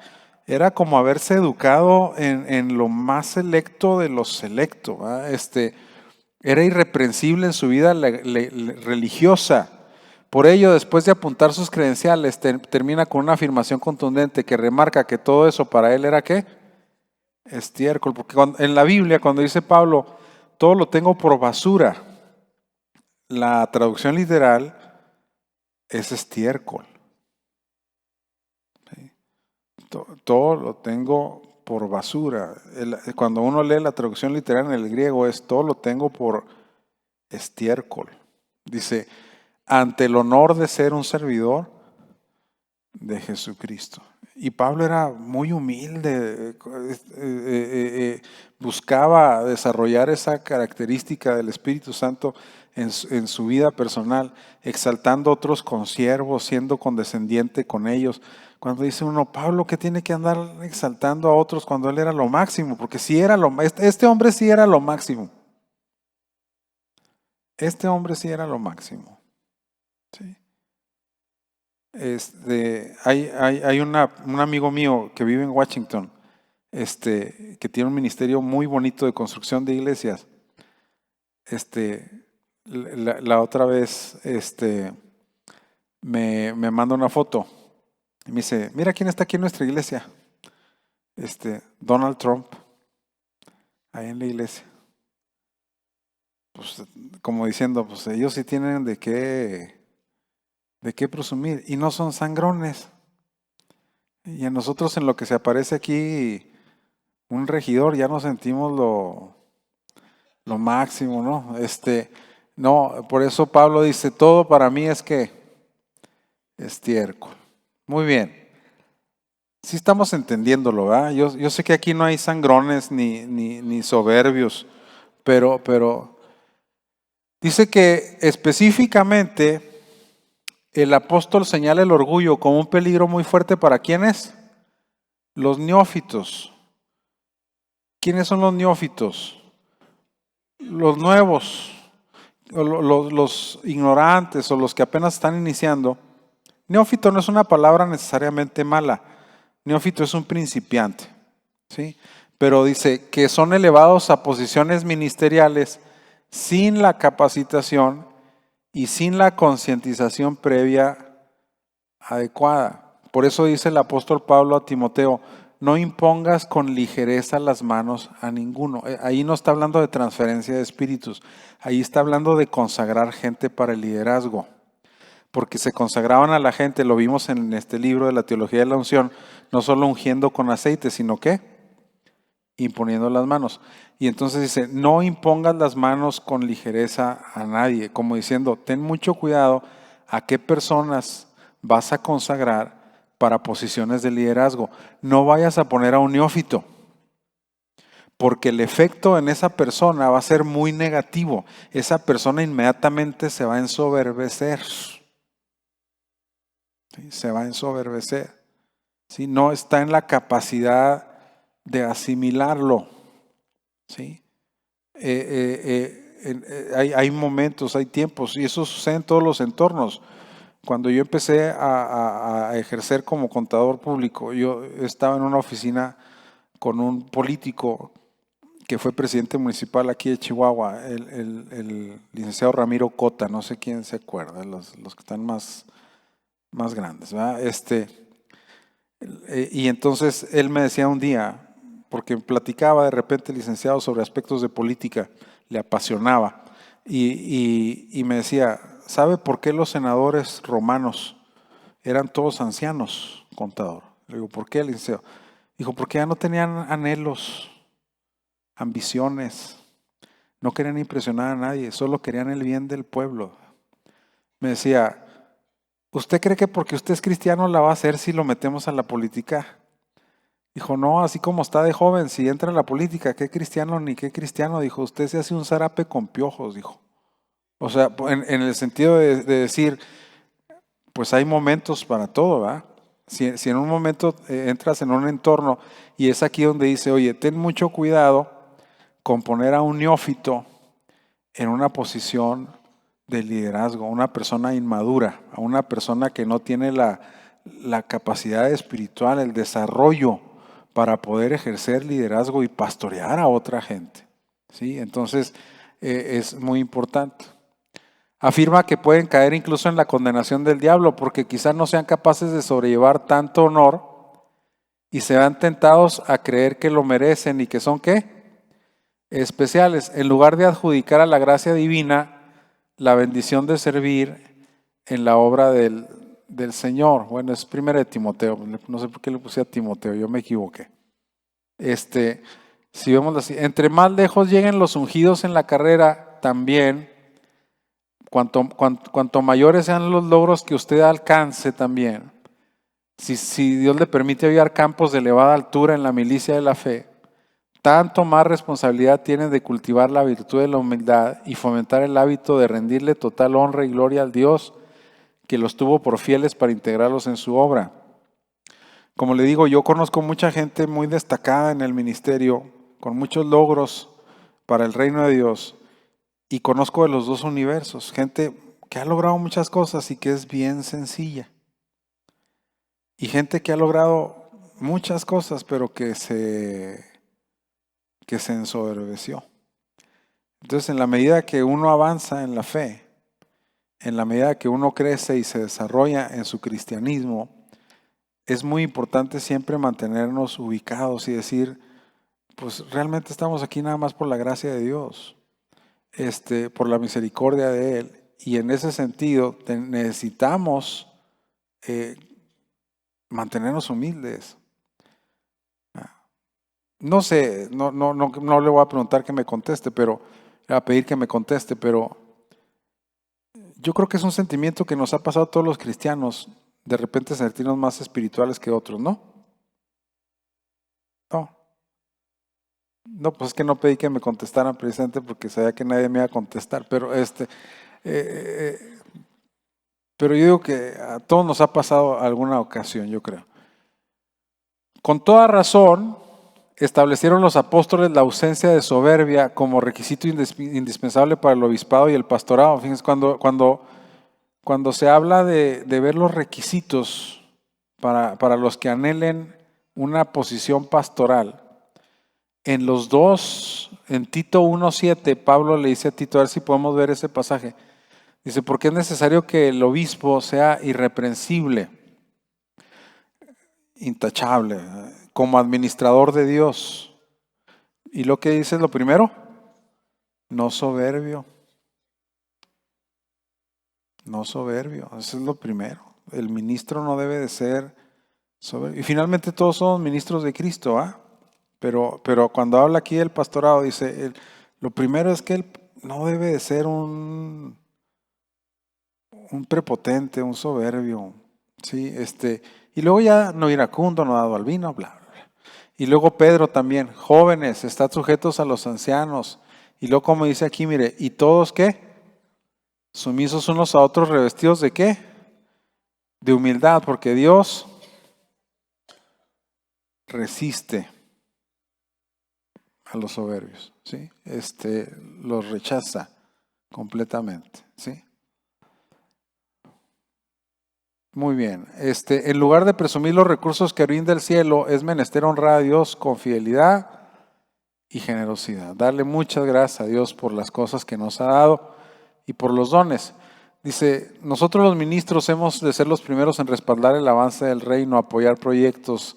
como haberse educado en lo más selecto de lo selecto. ¿Va? Era irreprensible en su vida religiosa. Por ello, después de apuntar sus credenciales, termina con una afirmación contundente que remarca que todo eso para él era ¿qué? Estiércol. Porque en la Biblia, cuando dice Pablo, todo lo tengo por basura, la traducción literal es estiércol. ¿Sí? Todo lo tengo por basura. Cuando uno lee la traducción literal en el griego es todo lo tengo por estiércol. Dice, ante el honor de ser un servidor de Jesucristo. Y Pablo era muy humilde, buscaba desarrollar esa característica del Espíritu Santo en su vida personal, exaltando a otros consiervos, siendo condescendiente con ellos. Cuando dice uno, Pablo, ¿qué tiene que andar exaltando a otros cuando él era lo máximo? Porque si era este hombre sí era lo máximo. Este hombre sí era lo máximo. ¿Sí? Hay un amigo mío que vive en Washington, que tiene un ministerio muy bonito de construcción de iglesias. La otra vez, me manda una foto y me dice, mira quién está aquí en nuestra iglesia. Donald Trump, ahí en la iglesia. Pues, como diciendo, pues ellos sí tienen de qué presumir y no son sangrones. Y a nosotros en lo que se aparece aquí un regidor ya nos sentimos lo máximo, ¿no? No, por eso Pablo dice, todo para mí es que estiércol. Muy bien. Sí estamos entendiéndolo, ¿verdad? Yo sé que aquí no hay sangrones ni soberbios, pero dice que específicamente el apóstol señala el orgullo como un peligro muy fuerte para ¿quiénes? Los neófitos. ¿Quiénes son los neófitos? Los nuevos, los ignorantes o los que apenas están iniciando. Neófito no es una palabra necesariamente mala. Neófito es un principiante, ¿sí? Pero dice que son elevados a posiciones ministeriales sin la capacitación y sin la concientización previa adecuada. Por eso dice el apóstol Pablo a Timoteo, no impongas con ligereza las manos a ninguno. Ahí no está hablando de transferencia de espíritus, ahí está hablando de consagrar gente para el liderazgo. Porque se consagraban a la gente, lo vimos en este libro de la teología de la unción, no solo ungiendo con aceite, sino que imponiendo las manos. Y entonces dice, no impongas las manos con ligereza a nadie, como diciendo, ten mucho cuidado a qué personas vas a consagrar para posiciones de liderazgo. No vayas a poner a un neófito, porque el efecto en esa persona va a ser muy negativo. Esa persona inmediatamente se va a ensoberbecer. ¿Sí? Se va a ensoberbecer. ¿Sí? No está en la capacidad de asimilarlo. ¿Sí? Hay momentos, hay tiempos, y eso sucede en todos los entornos. Cuando yo empecé a ejercer como contador público, yo estaba en una oficina con un político que fue presidente municipal aquí de Chihuahua, el licenciado Ramiro Cota, no sé quién se acuerda, los que están más grandes, ¿verdad? Y entonces él me decía un día, porque platicaba de repente el licenciado sobre aspectos de política, le apasionaba, y me decía, ¿sabe por qué los senadores romanos eran todos ancianos, contador? Le digo, ¿por qué, licenciado? Dijo, porque ya no tenían anhelos, ambiciones, no querían impresionar a nadie, solo querían el bien del pueblo. me decía, ¿usted cree que porque usted es cristiano la va a hacer si lo metemos a la política? Dijo, no, así como está de joven, si entra en la política, ¿qué cristiano ni qué cristiano? Dijo, usted se hace un zarape con piojos, dijo. O sea, en el sentido de decir, pues hay momentos para todo, ¿verdad? Si en un momento entras en un entorno y es aquí donde dice, oye, ten mucho cuidado con poner a un neófito en una posición de liderazgo, una persona inmadura, a una persona que no tiene la capacidad espiritual, el desarrollo para poder ejercer liderazgo y pastorear a otra gente. ¿Sí? Entonces, es muy importante. Afirma que pueden caer incluso en la condenación del diablo porque quizás no sean capaces de sobrellevar tanto honor y se van tentados a creer que lo merecen y que son ¿qué? Especiales. En lugar de adjudicar a la gracia divina la bendición de servir en la obra del Señor. Bueno, es 1 de Timoteo. No sé por qué le puse a Timoteo, yo me equivoqué. Si vemos así, entre más lejos lleguen los ungidos en la carrera, también cuanto mayores sean los logros que usted alcance también, si Dios le permite aviar campos de elevada altura en la milicia de la fe, tanto más responsabilidad tiene de cultivar la virtud de la humildad y fomentar el hábito de rendirle total honra y gloria al Dios que los tuvo por fieles para integrarlos en su obra. Como le digo, yo conozco mucha gente muy destacada en el ministerio, con muchos logros para el reino de Dios, y conozco de los dos universos, gente que ha logrado muchas cosas y que es bien sencilla. Y gente que ha logrado muchas cosas, pero que se ensoberbeció. Entonces, en la medida que uno avanza en la fe, en la medida que uno crece y se desarrolla en su cristianismo, es muy importante siempre mantenernos ubicados y decir, pues realmente estamos aquí nada más por la gracia de Dios, por la misericordia de Él. Y en ese sentido necesitamos mantenernos humildes. No sé, no le voy a preguntar que me conteste, pero le voy a pedir que me conteste, pero yo creo que es un sentimiento que nos ha pasado a todos los cristianos, de repente sentirnos más espirituales que otros, ¿no? No. No, pues es que no pedí que me contestaran precisamente porque sabía que nadie me iba a contestar, pero pero yo digo que a todos nos ha pasado alguna ocasión, yo creo. Con toda razón, establecieron los apóstoles la ausencia de soberbia como requisito indispensable para el obispado y el pastorado. Fíjense, cuando se habla de ver los requisitos para los que anhelen una posición pastoral, en los dos, en Tito 1:7, Pablo le dice a Tito, a ver si podemos ver ese pasaje. Dice, porque es necesario que el obispo sea irreprensible, intachable, como administrador de Dios. ¿Y lo que dice es lo primero? No soberbio. No soberbio, eso es lo primero. El ministro no debe de ser soberbio. Y finalmente todos somos ministros de Cristo, ¿ah? Pero cuando habla aquí del pastorado, dice, lo primero es que él no debe de ser un prepotente, un soberbio, ¿sí? Y luego ya no iracundo, no dado al vino, bla, bla, bla. Y luego Pedro también, jóvenes, estad sujetos a los ancianos. Y luego como dice aquí, mire, ¿y todos qué? Sumisos unos a otros, revestidos ¿de qué? De humildad, porque Dios resiste a los soberbios, ¿sí? Los rechaza completamente, ¿sí? Muy bien. En lugar de presumir los recursos que brinda el cielo, es menester honrar a Dios con fidelidad y generosidad. Darle muchas gracias a Dios por las cosas que nos ha dado y por los dones. Dice, nosotros los ministros hemos de ser los primeros en respaldar el avance del reino, apoyar proyectos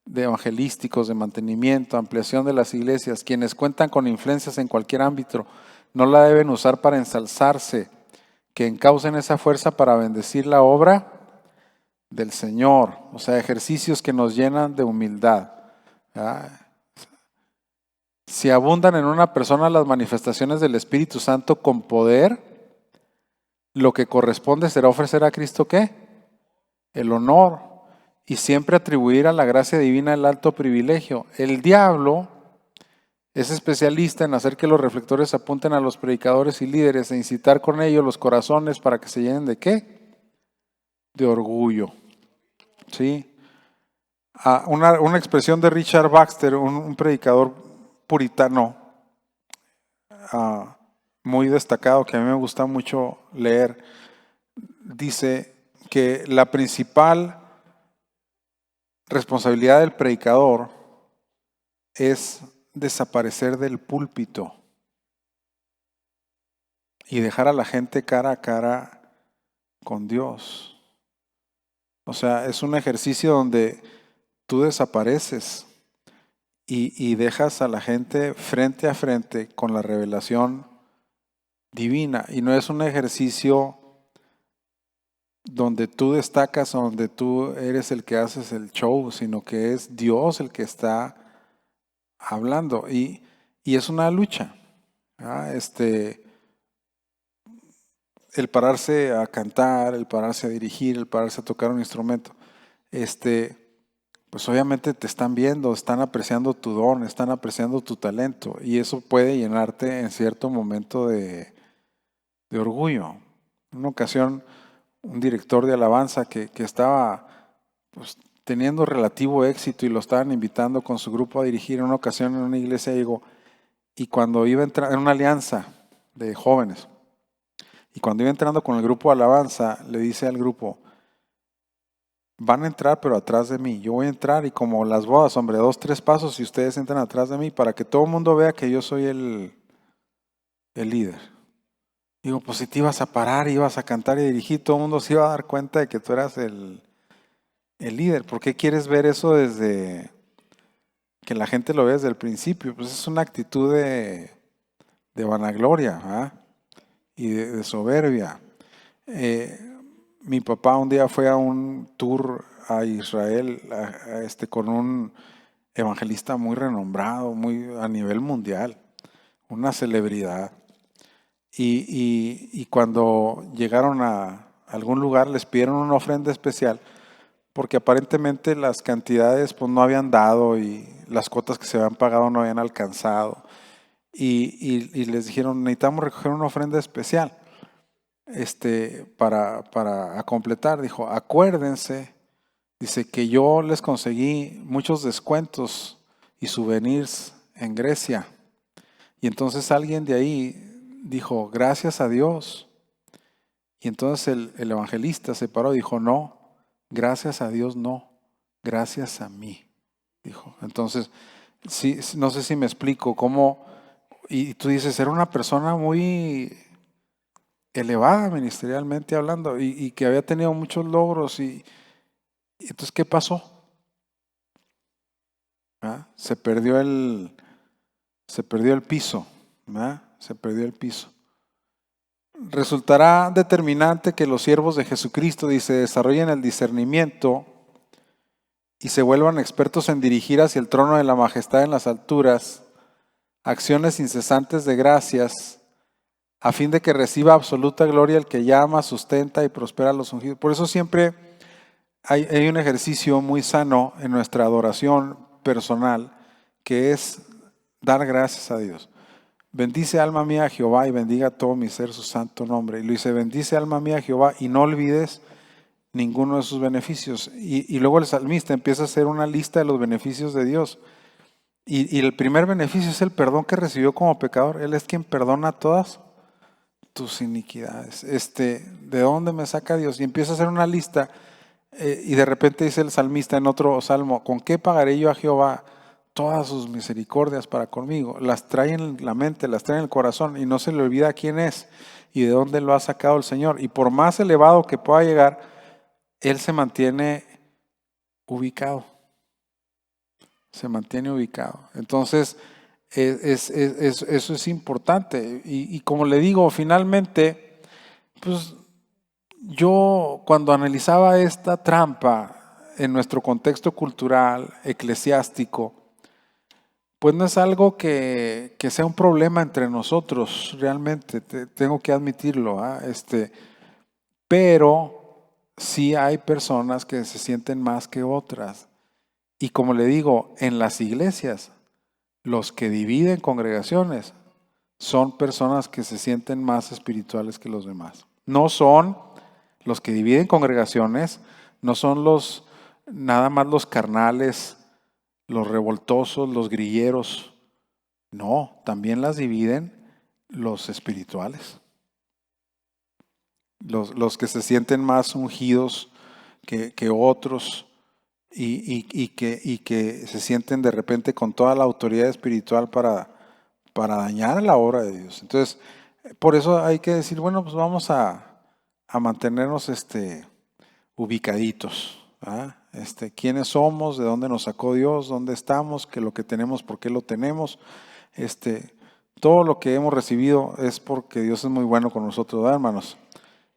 de evangelísticos, de mantenimiento, ampliación de las iglesias. Quienes cuentan con influencias en cualquier ámbito no la deben usar para ensalzarse, que encaucen esa fuerza para bendecir la obra del Señor, o sea, ejercicios que nos llenan de humildad. Si abundan en una persona las manifestaciones del Espíritu Santo con poder, lo que corresponde será ofrecer a Cristo ¿qué? El honor y siempre atribuir a la gracia divina el alto privilegio. El diablo es especialista en hacer que los reflectores apunten a los predicadores y líderes e incitar con ello los corazones para que se llenen ¿de qué? De orgullo. ¿Sí? Una expresión de Richard Baxter, un predicador puritano muy destacado que a mí me gusta mucho leer, dice que la principal responsabilidad del predicador es desaparecer del púlpito y dejar a la gente cara a cara con Dios. O sea, es un ejercicio donde tú desapareces y dejas a la gente frente a frente con la revelación divina. Y no es un ejercicio donde tú destacas o donde tú eres el que haces el show, sino que es Dios el que está hablando. Y es una lucha. El pararse a cantar, el pararse a dirigir, el pararse a tocar un instrumento, pues obviamente te están viendo, están apreciando tu don, están apreciando tu talento y eso puede llenarte en cierto momento de orgullo. En una ocasión, un director de alabanza que estaba pues, teniendo relativo éxito y lo estaban invitando con su grupo a dirigir en una ocasión en una iglesia, llegó, y cuando iba a entrar en una alianza de jóvenes, y cuando iba entrando con el grupo de alabanza, le dice al grupo, van a entrar pero atrás de mí, yo voy a entrar y como las bodas, hombre, 2, 3 pasos y ustedes entran atrás de mí para que todo el mundo vea que yo soy el líder. Digo, pues si te ibas a parar, ibas a cantar y dirigir, todo el mundo se iba a dar cuenta de que tú eras el líder. ¿Por qué quieres ver eso desde que la gente lo vea desde el principio? Pues es una actitud de vanagloria, ¿ah? Y de soberbia. Mi papá un día fue a un tour a Israel con un evangelista muy renombrado, muy a nivel mundial, una celebridad. Y cuando llegaron a algún lugar les pidieron una ofrenda especial porque aparentemente las cantidades pues no habían dado y las cuotas que se habían pagado no habían alcanzado. Y les dijeron, necesitamos recoger una ofrenda especial para completar. Dijo, acuérdense, dice que yo les conseguí muchos descuentos y souvenirs en Grecia. Y entonces alguien de ahí dijo, gracias a Dios. Y entonces el evangelista se paró y dijo, no, gracias a Dios no, gracias a mí. Dijo, entonces, sí, no sé si me explico cómo, y tú dices, era una persona muy elevada ministerialmente hablando y que había tenido muchos logros y entonces, ¿qué pasó? ¿Ah? Se perdió el piso, ¿verdad? Se perdió el piso. Resultará determinante que los siervos de Jesucristo desarrollen el discernimiento y se vuelvan expertos en dirigir hacia el trono de la majestad en las alturas acciones incesantes de gracias a fin de que reciba absoluta gloria el que llama, sustenta y prospera a los ungidos. Por eso siempre hay un ejercicio muy sano en nuestra adoración personal que es dar gracias a Dios. Bendice alma mía a Jehová y bendiga todo mi ser su santo nombre. Y lo dice, bendice alma mía a Jehová y no olvides ninguno de sus beneficios. Y luego el salmista empieza a hacer una lista de los beneficios de Dios. Y el primer beneficio es el perdón que recibió como pecador. Él es quien perdona todas tus iniquidades. ¿De dónde me saca Dios? Y empieza a hacer una lista y de repente dice el salmista en otro salmo, ¿con qué pagaré yo a Jehová todas sus misericordias para conmigo? Las trae en la mente, las trae en el corazón y no se le olvida quién es y de dónde lo ha sacado el Señor. Y por más elevado que pueda llegar, Él se mantiene ubicado. Se mantiene ubicado. Entonces, eso es importante. Y como le digo, finalmente, pues yo cuando analizaba esta trampa en nuestro contexto cultural, eclesiástico, pues no es algo que sea un problema entre nosotros, realmente, tengo que admitirlo. pero sí hay personas que se sienten más que otras. Y como le digo, en las iglesias, los que dividen congregaciones son personas que se sienten más espirituales que los demás. No son los que dividen congregaciones, no son nada más los carnales, los revoltosos, los grilleros. No, también las dividen los espirituales. Los que se sienten más ungidos que otros y que se sienten de repente con toda la autoridad espiritual para dañar la obra de Dios. Entonces, por eso hay que decir, bueno, pues vamos a mantenernos ubicaditos. ¿Ah? ¿Quiénes somos? ¿De dónde nos sacó Dios? ¿Dónde estamos? ¿Qué lo que tenemos? ¿Por qué lo tenemos? Todo lo que hemos recibido es porque Dios es muy bueno con nosotros, ¿verdad, hermanos?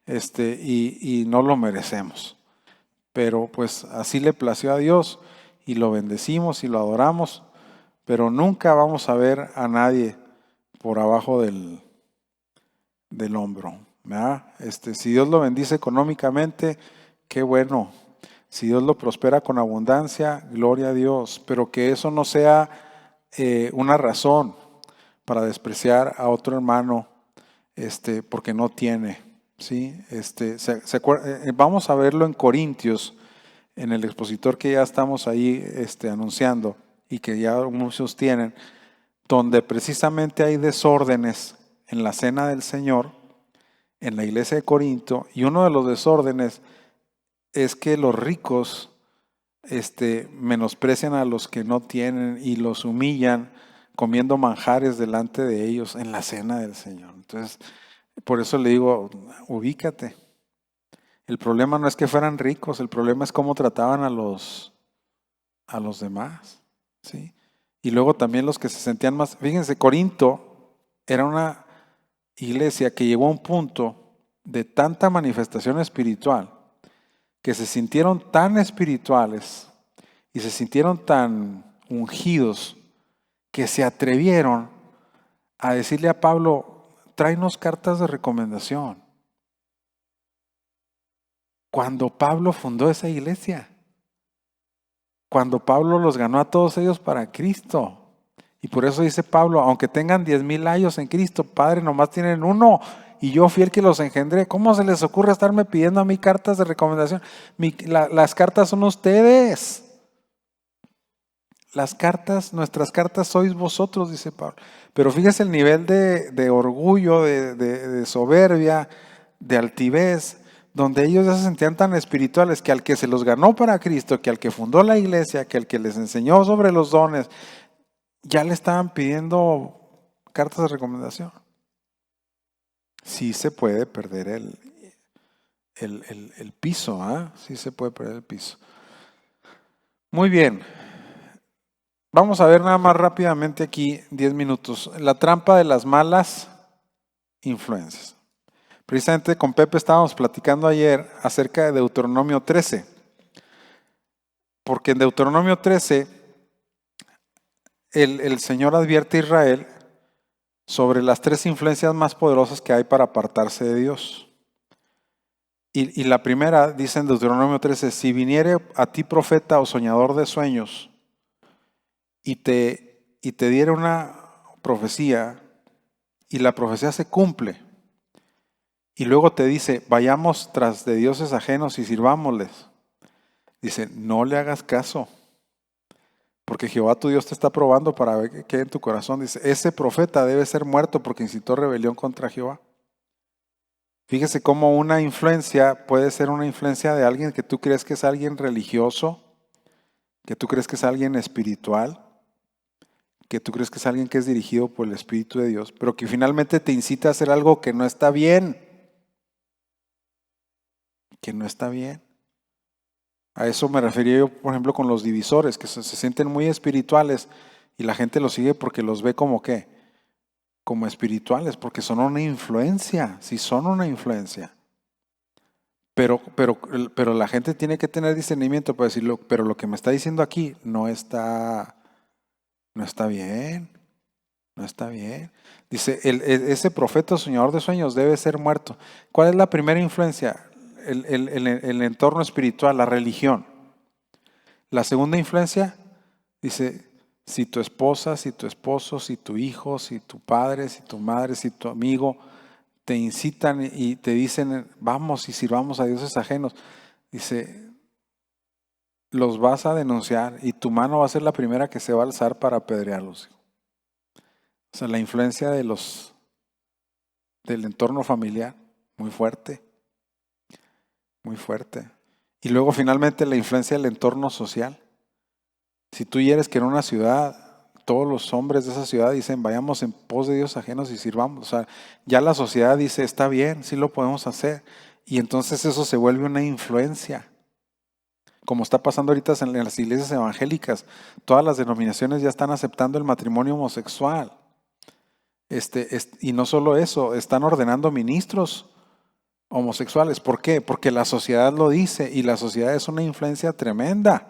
Y no lo merecemos. Pero pues así le plació a Dios y lo bendecimos y lo adoramos, pero nunca vamos a ver a nadie por abajo del hombro, ¿verdad? Si Dios lo bendice económicamente, qué bueno. Si Dios lo prospera con abundancia, gloria a Dios, pero que eso no sea una razón para despreciar a otro hermano porque no tiene, ¿sí? Vamos a verlo en Corintios, en el expositor que ya estamos ahí anunciando y que ya muchos tienen, donde precisamente hay desórdenes en la cena del Señor, en la iglesia de Corinto, y uno de los desórdenes es que los ricos menosprecian a los que no tienen y los humillan comiendo manjares delante de ellos en la cena del Señor. Entonces, por eso le digo, ubícate. El problema no es que fueran ricos, el problema es cómo trataban a los demás, ¿sí? Y luego también los que se sentían más. Fíjense, Corinto era una iglesia que llegó a un punto de tanta manifestación espiritual que se sintieron tan espirituales y se sintieron tan ungidos que se atrevieron a decirle a Pablo, tráenos cartas de recomendación. Cuando Pablo fundó esa iglesia, cuando Pablo los ganó a todos ellos para Cristo. Y por eso dice Pablo, aunque tengan 10,000 años en Cristo, Padre, nomás tienen uno, y yo fiel que los engendré. ¿Cómo se les ocurre estarme pidiendo a mí cartas de recomendación? Las cartas son ustedes. Nuestras cartas sois vosotros, dice Pablo. Pero fíjese el nivel de orgullo, de soberbia, de altivez, donde ellos ya se sentían tan espirituales que al que se los ganó para Cristo, que al que fundó la iglesia, que al que les enseñó sobre los dones, ya le estaban pidiendo cartas de recomendación. Sí se puede perder el piso, ¿ah? Sí se puede perder el piso. Muy bien. Vamos a ver nada más rápidamente aquí, 10 minutos, la trampa de las malas influencias. Precisamente con Pepe estábamos platicando ayer acerca de Deuteronomio 13, porque en Deuteronomio 13 el Señor advierte a Israel sobre las 3 influencias más poderosas que hay para apartarse de Dios. Y la primera, dice en Deuteronomio 13, si viniere a ti profeta o soñador de sueños y te diera una profecía y la profecía se cumple y luego te dice, vayamos tras de dioses ajenos y sirvámosles, dice, no le hagas caso, porque Jehová tu Dios te está probando para ver qué hay en tu corazón. Dice, ese profeta debe ser muerto porque incitó rebelión contra Jehová. Fíjese cómo una influencia puede ser una influencia de alguien que tú crees que es alguien religioso, que tú crees que es alguien espiritual, que tú crees que es alguien que es dirigido por el Espíritu de Dios, pero que finalmente te incita a hacer algo que no está bien. Que no está bien. A eso me refería yo, por ejemplo, con los divisores, que se sienten muy espirituales y la gente los sigue porque los ve como ¿qué? Como espirituales, porque son una influencia, sí son una influencia. Pero la gente tiene que tener discernimiento para decirlo, pero lo que me está diciendo aquí no está bien, no está bien. Dice, ese profeta soñador de sueños debe ser muerto. ¿Cuál es la primera influencia? el entorno espiritual, la religión. La segunda influencia, dice, si tu esposa, si tu esposo, si tu hijo, si tu padre, si tu madre, si tu amigo te incitan y te dicen, vamos y sirvamos a dioses ajenos, dice, los vas a denunciar y tu mano va a ser la primera que se va a alzar para apedrearlos. O sea, la influencia del entorno familiar, muy fuerte, muy fuerte. Y luego finalmente la influencia del entorno social. Si tú quieres que en una ciudad, todos los hombres de esa ciudad dicen, vayamos en pos de Dios ajenos y sirvamos. O sea, ya la sociedad dice, está bien, sí lo podemos hacer. Y entonces eso se vuelve una influencia. Como está pasando ahorita en las iglesias evangélicas, todas las denominaciones ya están aceptando el matrimonio homosexual. Y no solo eso, están ordenando ministros homosexuales. ¿Por qué? Porque la sociedad lo dice y la sociedad es una influencia tremenda.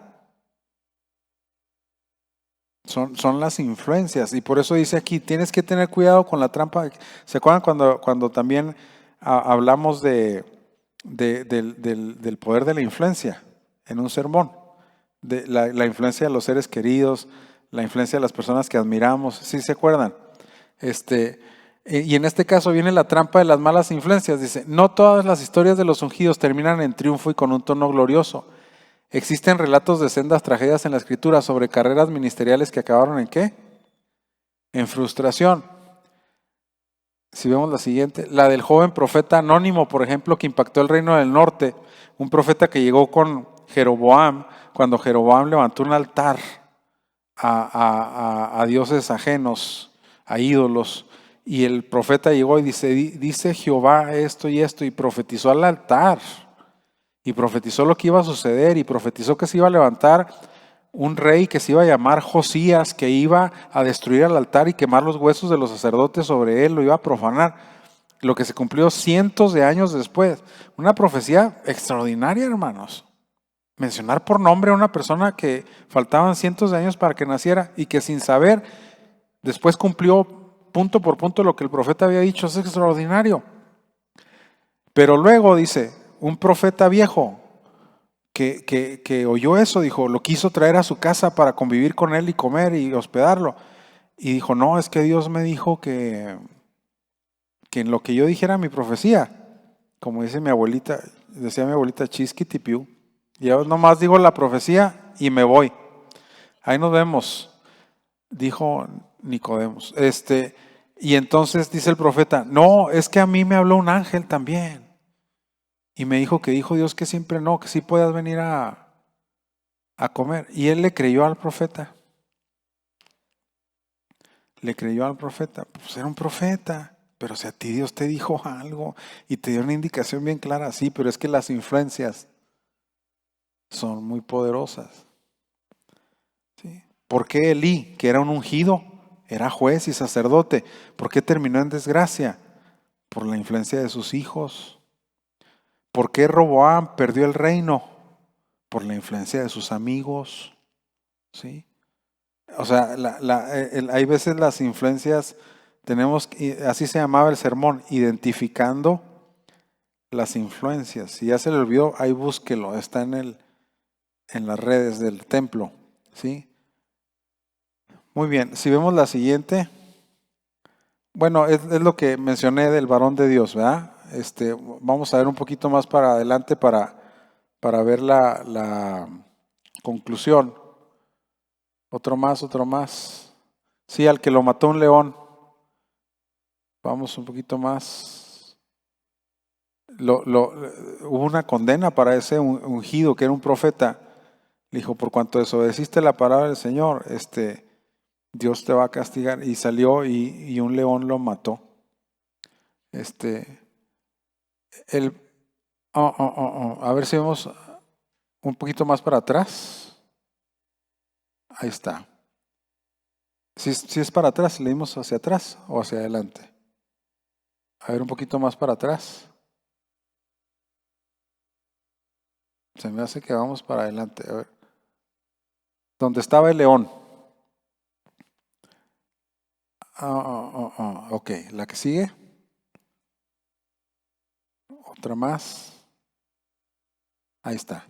Son las influencias y por eso dice aquí, tienes que tener cuidado con la trampa. ¿Se acuerdan cuando también hablamos del poder de la influencia en un sermón? De la influencia de los seres queridos, la influencia de las personas que admiramos, ¿sí se acuerdan? Y en este caso viene la trampa de las malas influencias. Dice, no todas las historias de los ungidos terminan en triunfo y con un tono glorioso. Existen relatos de sendas tragedias en la Escritura sobre carreras ministeriales que acabaron ¿en qué? En frustración. Si vemos la siguiente, la del joven profeta anónimo, por ejemplo, que impactó el reino del norte, un profeta que llegó con Jeroboam, cuando Jeroboam levantó un altar a dioses ajenos, a ídolos, y el profeta llegó y dice Jehová esto y esto, y profetizó al altar. Y profetizó lo que iba a suceder y profetizó que se iba a levantar un rey que se iba a llamar Josías, que iba a destruir el altar y quemar los huesos de los sacerdotes sobre él, lo iba a profanar. Lo que se cumplió cientos de años después. Una profecía extraordinaria, hermanos. Mencionar por nombre a una persona que faltaban cientos de años para que naciera y que sin saber después cumplió punto por punto lo que el profeta había dicho. Es extraordinario. Pero luego dice, un profeta viejo que oyó eso, dijo, lo quiso traer a su casa para convivir con él y comer y hospedarlo. Y dijo, no, es que Dios me dijo que en lo que yo dijera mi profecía, como dice mi abuelita, decía mi abuelita, chisquitipiu, y yo nomás digo la profecía y me voy. Ahí nos vemos, dijo Nicodemos. Y entonces dice el profeta, no, es que a mí me habló un ángel también. Y me dijo que dijo Dios que siempre no, que sí puedas venir a comer. Y él le creyó al profeta. Le creyó al profeta. Pues era un profeta. Pero si a ti Dios te dijo algo y te dio una indicación bien clara, sí, pero es que las influencias son muy poderosas. ¿Sí? ¿Por qué Elí, que era un ungido, era juez y sacerdote? ¿Por qué terminó en desgracia? Por la influencia de sus hijos. ¿Por qué Roboam perdió el reino? Por la influencia de sus amigos. ¿Sí? O sea, hay veces las influencias, así se llamaba el sermón, identificando las influencias. Si ya se le olvidó, ahí búsquelo, está en las redes del templo. ¿Sí? Muy bien, si vemos la siguiente, bueno, es lo que mencioné del varón de Dios, ¿verdad? Vamos a ver un poquito más para adelante para ver la conclusión. Otro más. Sí, al que lo mató un león. Vamos un poquito más. Hubo una condena para ese ungido que era un profeta. Le dijo, por cuanto desobedeciste la palabra del Señor, Dios te va a castigar. Y salió y un león lo mató. El, A ver si vemos un poquito más para atrás. Ahí está. Si es para atrás, leímos hacia atrás o hacia adelante. A ver un poquito más para atrás. Se me hace que vamos para adelante. A ver. Donde estaba el león. Ok, la que sigue. Otra más. Ahí está.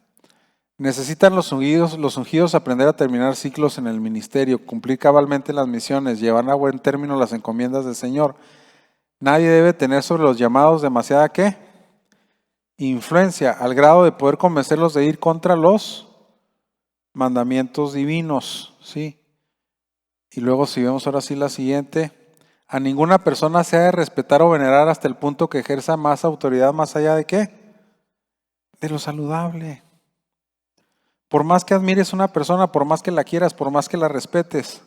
Necesitan los ungidos aprender a terminar ciclos en el ministerio, cumplir cabalmente las misiones, llevar a buen término las encomiendas del Señor. Nadie debe tener sobre los llamados demasiada ¿qué? Influencia, al grado de poder convencerlos de ir contra los mandamientos divinos, ¿sí? Y luego si vemos ahora sí la siguiente, a ninguna persona se ha de respetar o venerar hasta el punto que ejerza más autoridad más allá de ¿qué? De lo saludable. Por más que admires a una persona, por más que la quieras, por más que la respetes,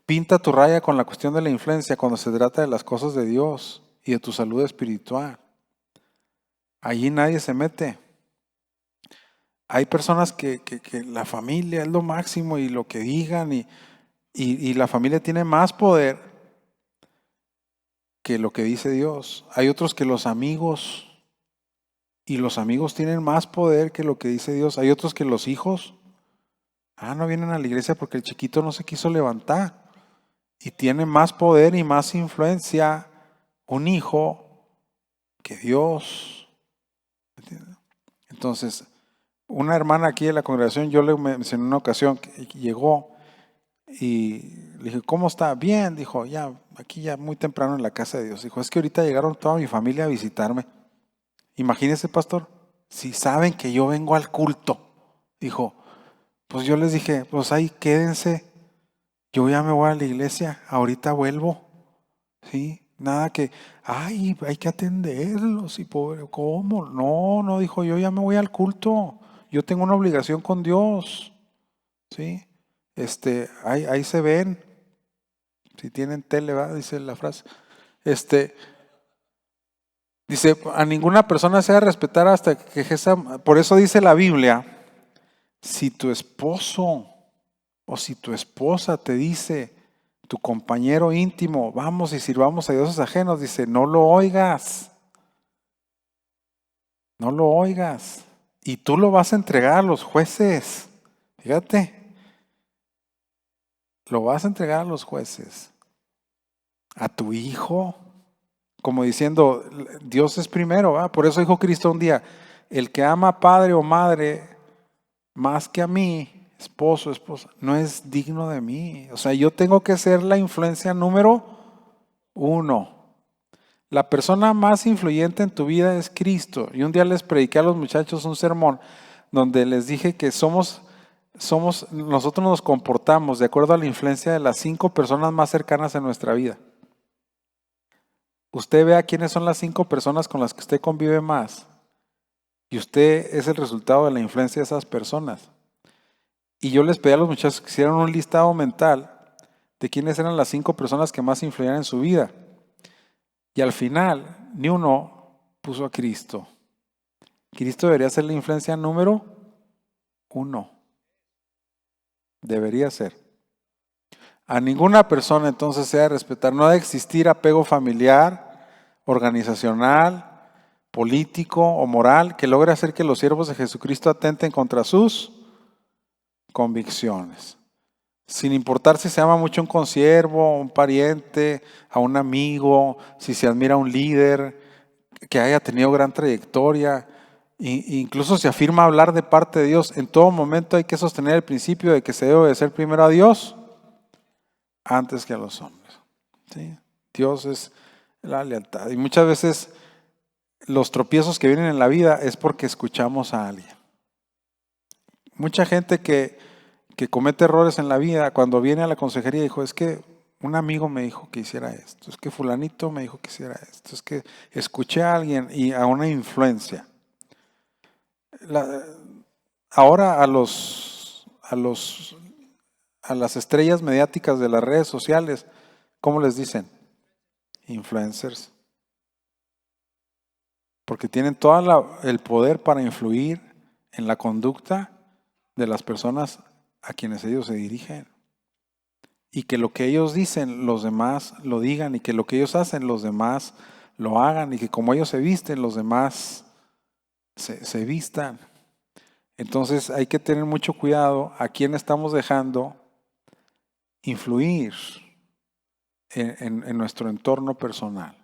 pinta tu raya con la cuestión de la influencia cuando se trata de las cosas de Dios y de tu salud espiritual. Allí nadie se mete. Hay personas que la familia es lo máximo y lo que digan y la familia tiene más poder que lo que dice Dios. Hay otros que los amigos y los amigos tienen más poder que lo que dice Dios. Hay otros que los hijos, no vienen a la iglesia porque el chiquito no se quiso levantar. Y tiene más poder y más influencia un hijo que Dios. Entonces, una hermana aquí de la congregación, yo le mencioné en una ocasión que llegó y le dije, ¿cómo está? Bien, dijo, ya, aquí ya muy temprano en la casa de Dios. Dijo, es que ahorita llegaron toda mi familia a visitarme. Imagínese, pastor, si saben que yo vengo al culto. Dijo, pues yo les dije, pues ahí quédense. Yo ya me voy a la iglesia, ahorita vuelvo. ¿Sí? Nada que, hay que atenderlos y pobre, ¿cómo? No, dijo, yo ya me voy al culto. Yo tengo una obligación con Dios. ¿Sí? Ahí se ven. Si tienen tele, ¿va? Dice la frase. Dice, a ninguna persona se debe respetar hasta que ejerza. Por eso dice la Biblia, si tu esposo o si tu esposa te dice, tu compañero íntimo, vamos y sirvamos a dioses ajenos, dice, no lo oigas. No lo oigas. Y tú lo vas a entregar a los jueces. Fíjate, lo vas a entregar a los jueces. A tu hijo. Como diciendo, Dios es primero, ¿verdad? Por eso dijo Cristo un día, el que ama a padre o madre más que a mí, esposo, esposa, no es digno de mí. O sea, yo tengo que ser la influencia número 1. La persona más influyente en tu vida es Cristo. Y un día les prediqué a los muchachos un sermón donde les dije que nosotros nos comportamos de acuerdo a la influencia de las 5 personas más cercanas en nuestra vida. Usted vea quiénes son las 5 personas con las que usted convive más. Y usted es el resultado de la influencia de esas personas. Y yo les pedí a los muchachos que hicieran un listado mental de quiénes eran las 5 personas que más influían en su vida. Y al final, ni uno puso a Cristo. Cristo debería ser la influencia número 1. Debería ser. A ninguna persona entonces se ha de respetar. No ha de existir apego familiar, organizacional, político o moral que logre hacer que los siervos de Jesucristo atenten contra sus convicciones. Sin importar si se ama mucho a un consiervo, a un pariente, a un amigo, si se admira a un líder que haya tenido gran trayectoria, incluso se afirma hablar de parte de Dios. En todo momento hay que sostener el principio de que se debe obedecer primero a Dios antes que a los hombres. ¿Sí? Dios es la lealtad. Y muchas veces los tropiezos que vienen en la vida es porque escuchamos a alguien. Mucha gente que comete errores en la vida, cuando viene a la consejería dijo, es que un amigo me dijo que hiciera esto, es que fulanito me dijo que hiciera esto, es que escuché a alguien y a una influencia. Ahora a las estrellas mediáticas de las redes sociales, ¿cómo les dicen? Influencers. Porque tienen todo el poder para influir en la conducta de las personas a quienes ellos se dirigen. Y que lo que ellos dicen, los demás lo digan, y que lo que ellos hacen, los demás lo hagan, y que como ellos se visten, los demás se vistan. Entonces hay que tener mucho cuidado a quién estamos dejando influir en nuestro entorno personal.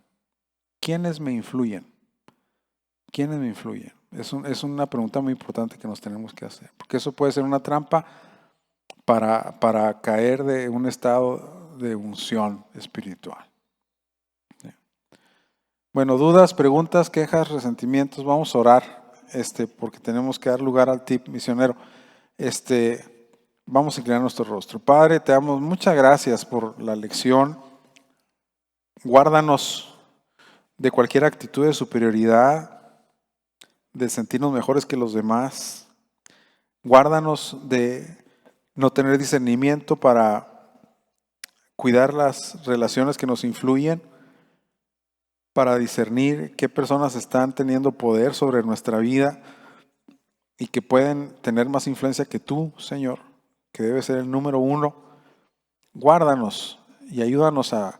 ¿Quiénes me influyen? ¿Quiénes me influyen? Es una pregunta muy importante que nos tenemos que hacer, porque eso puede ser una trampa para caer de un estado de unción espiritual. Bueno, dudas, preguntas, quejas, resentimientos. Vamos a orar, porque tenemos que dar lugar al tip misionero. Vamos a inclinar nuestro rostro. Padre, te damos muchas gracias por la lección. Guárdanos de cualquier actitud de superioridad, de sentirnos mejores que los demás. Guárdanos de no tener discernimiento para cuidar las relaciones que nos influyen, para discernir qué personas están teniendo poder sobre nuestra vida y que pueden tener más influencia que tú, Señor, que debe ser el número uno. Guárdanos y ayúdanos a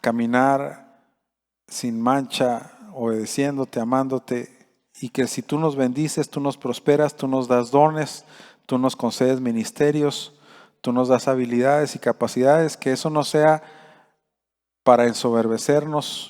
caminar sin mancha, obedeciéndote, amándote, y que si tú nos bendices, tú nos prosperas, tú nos das dones, tú nos concedes ministerios, tú nos das habilidades y capacidades, que eso no sea para ensoberbecernos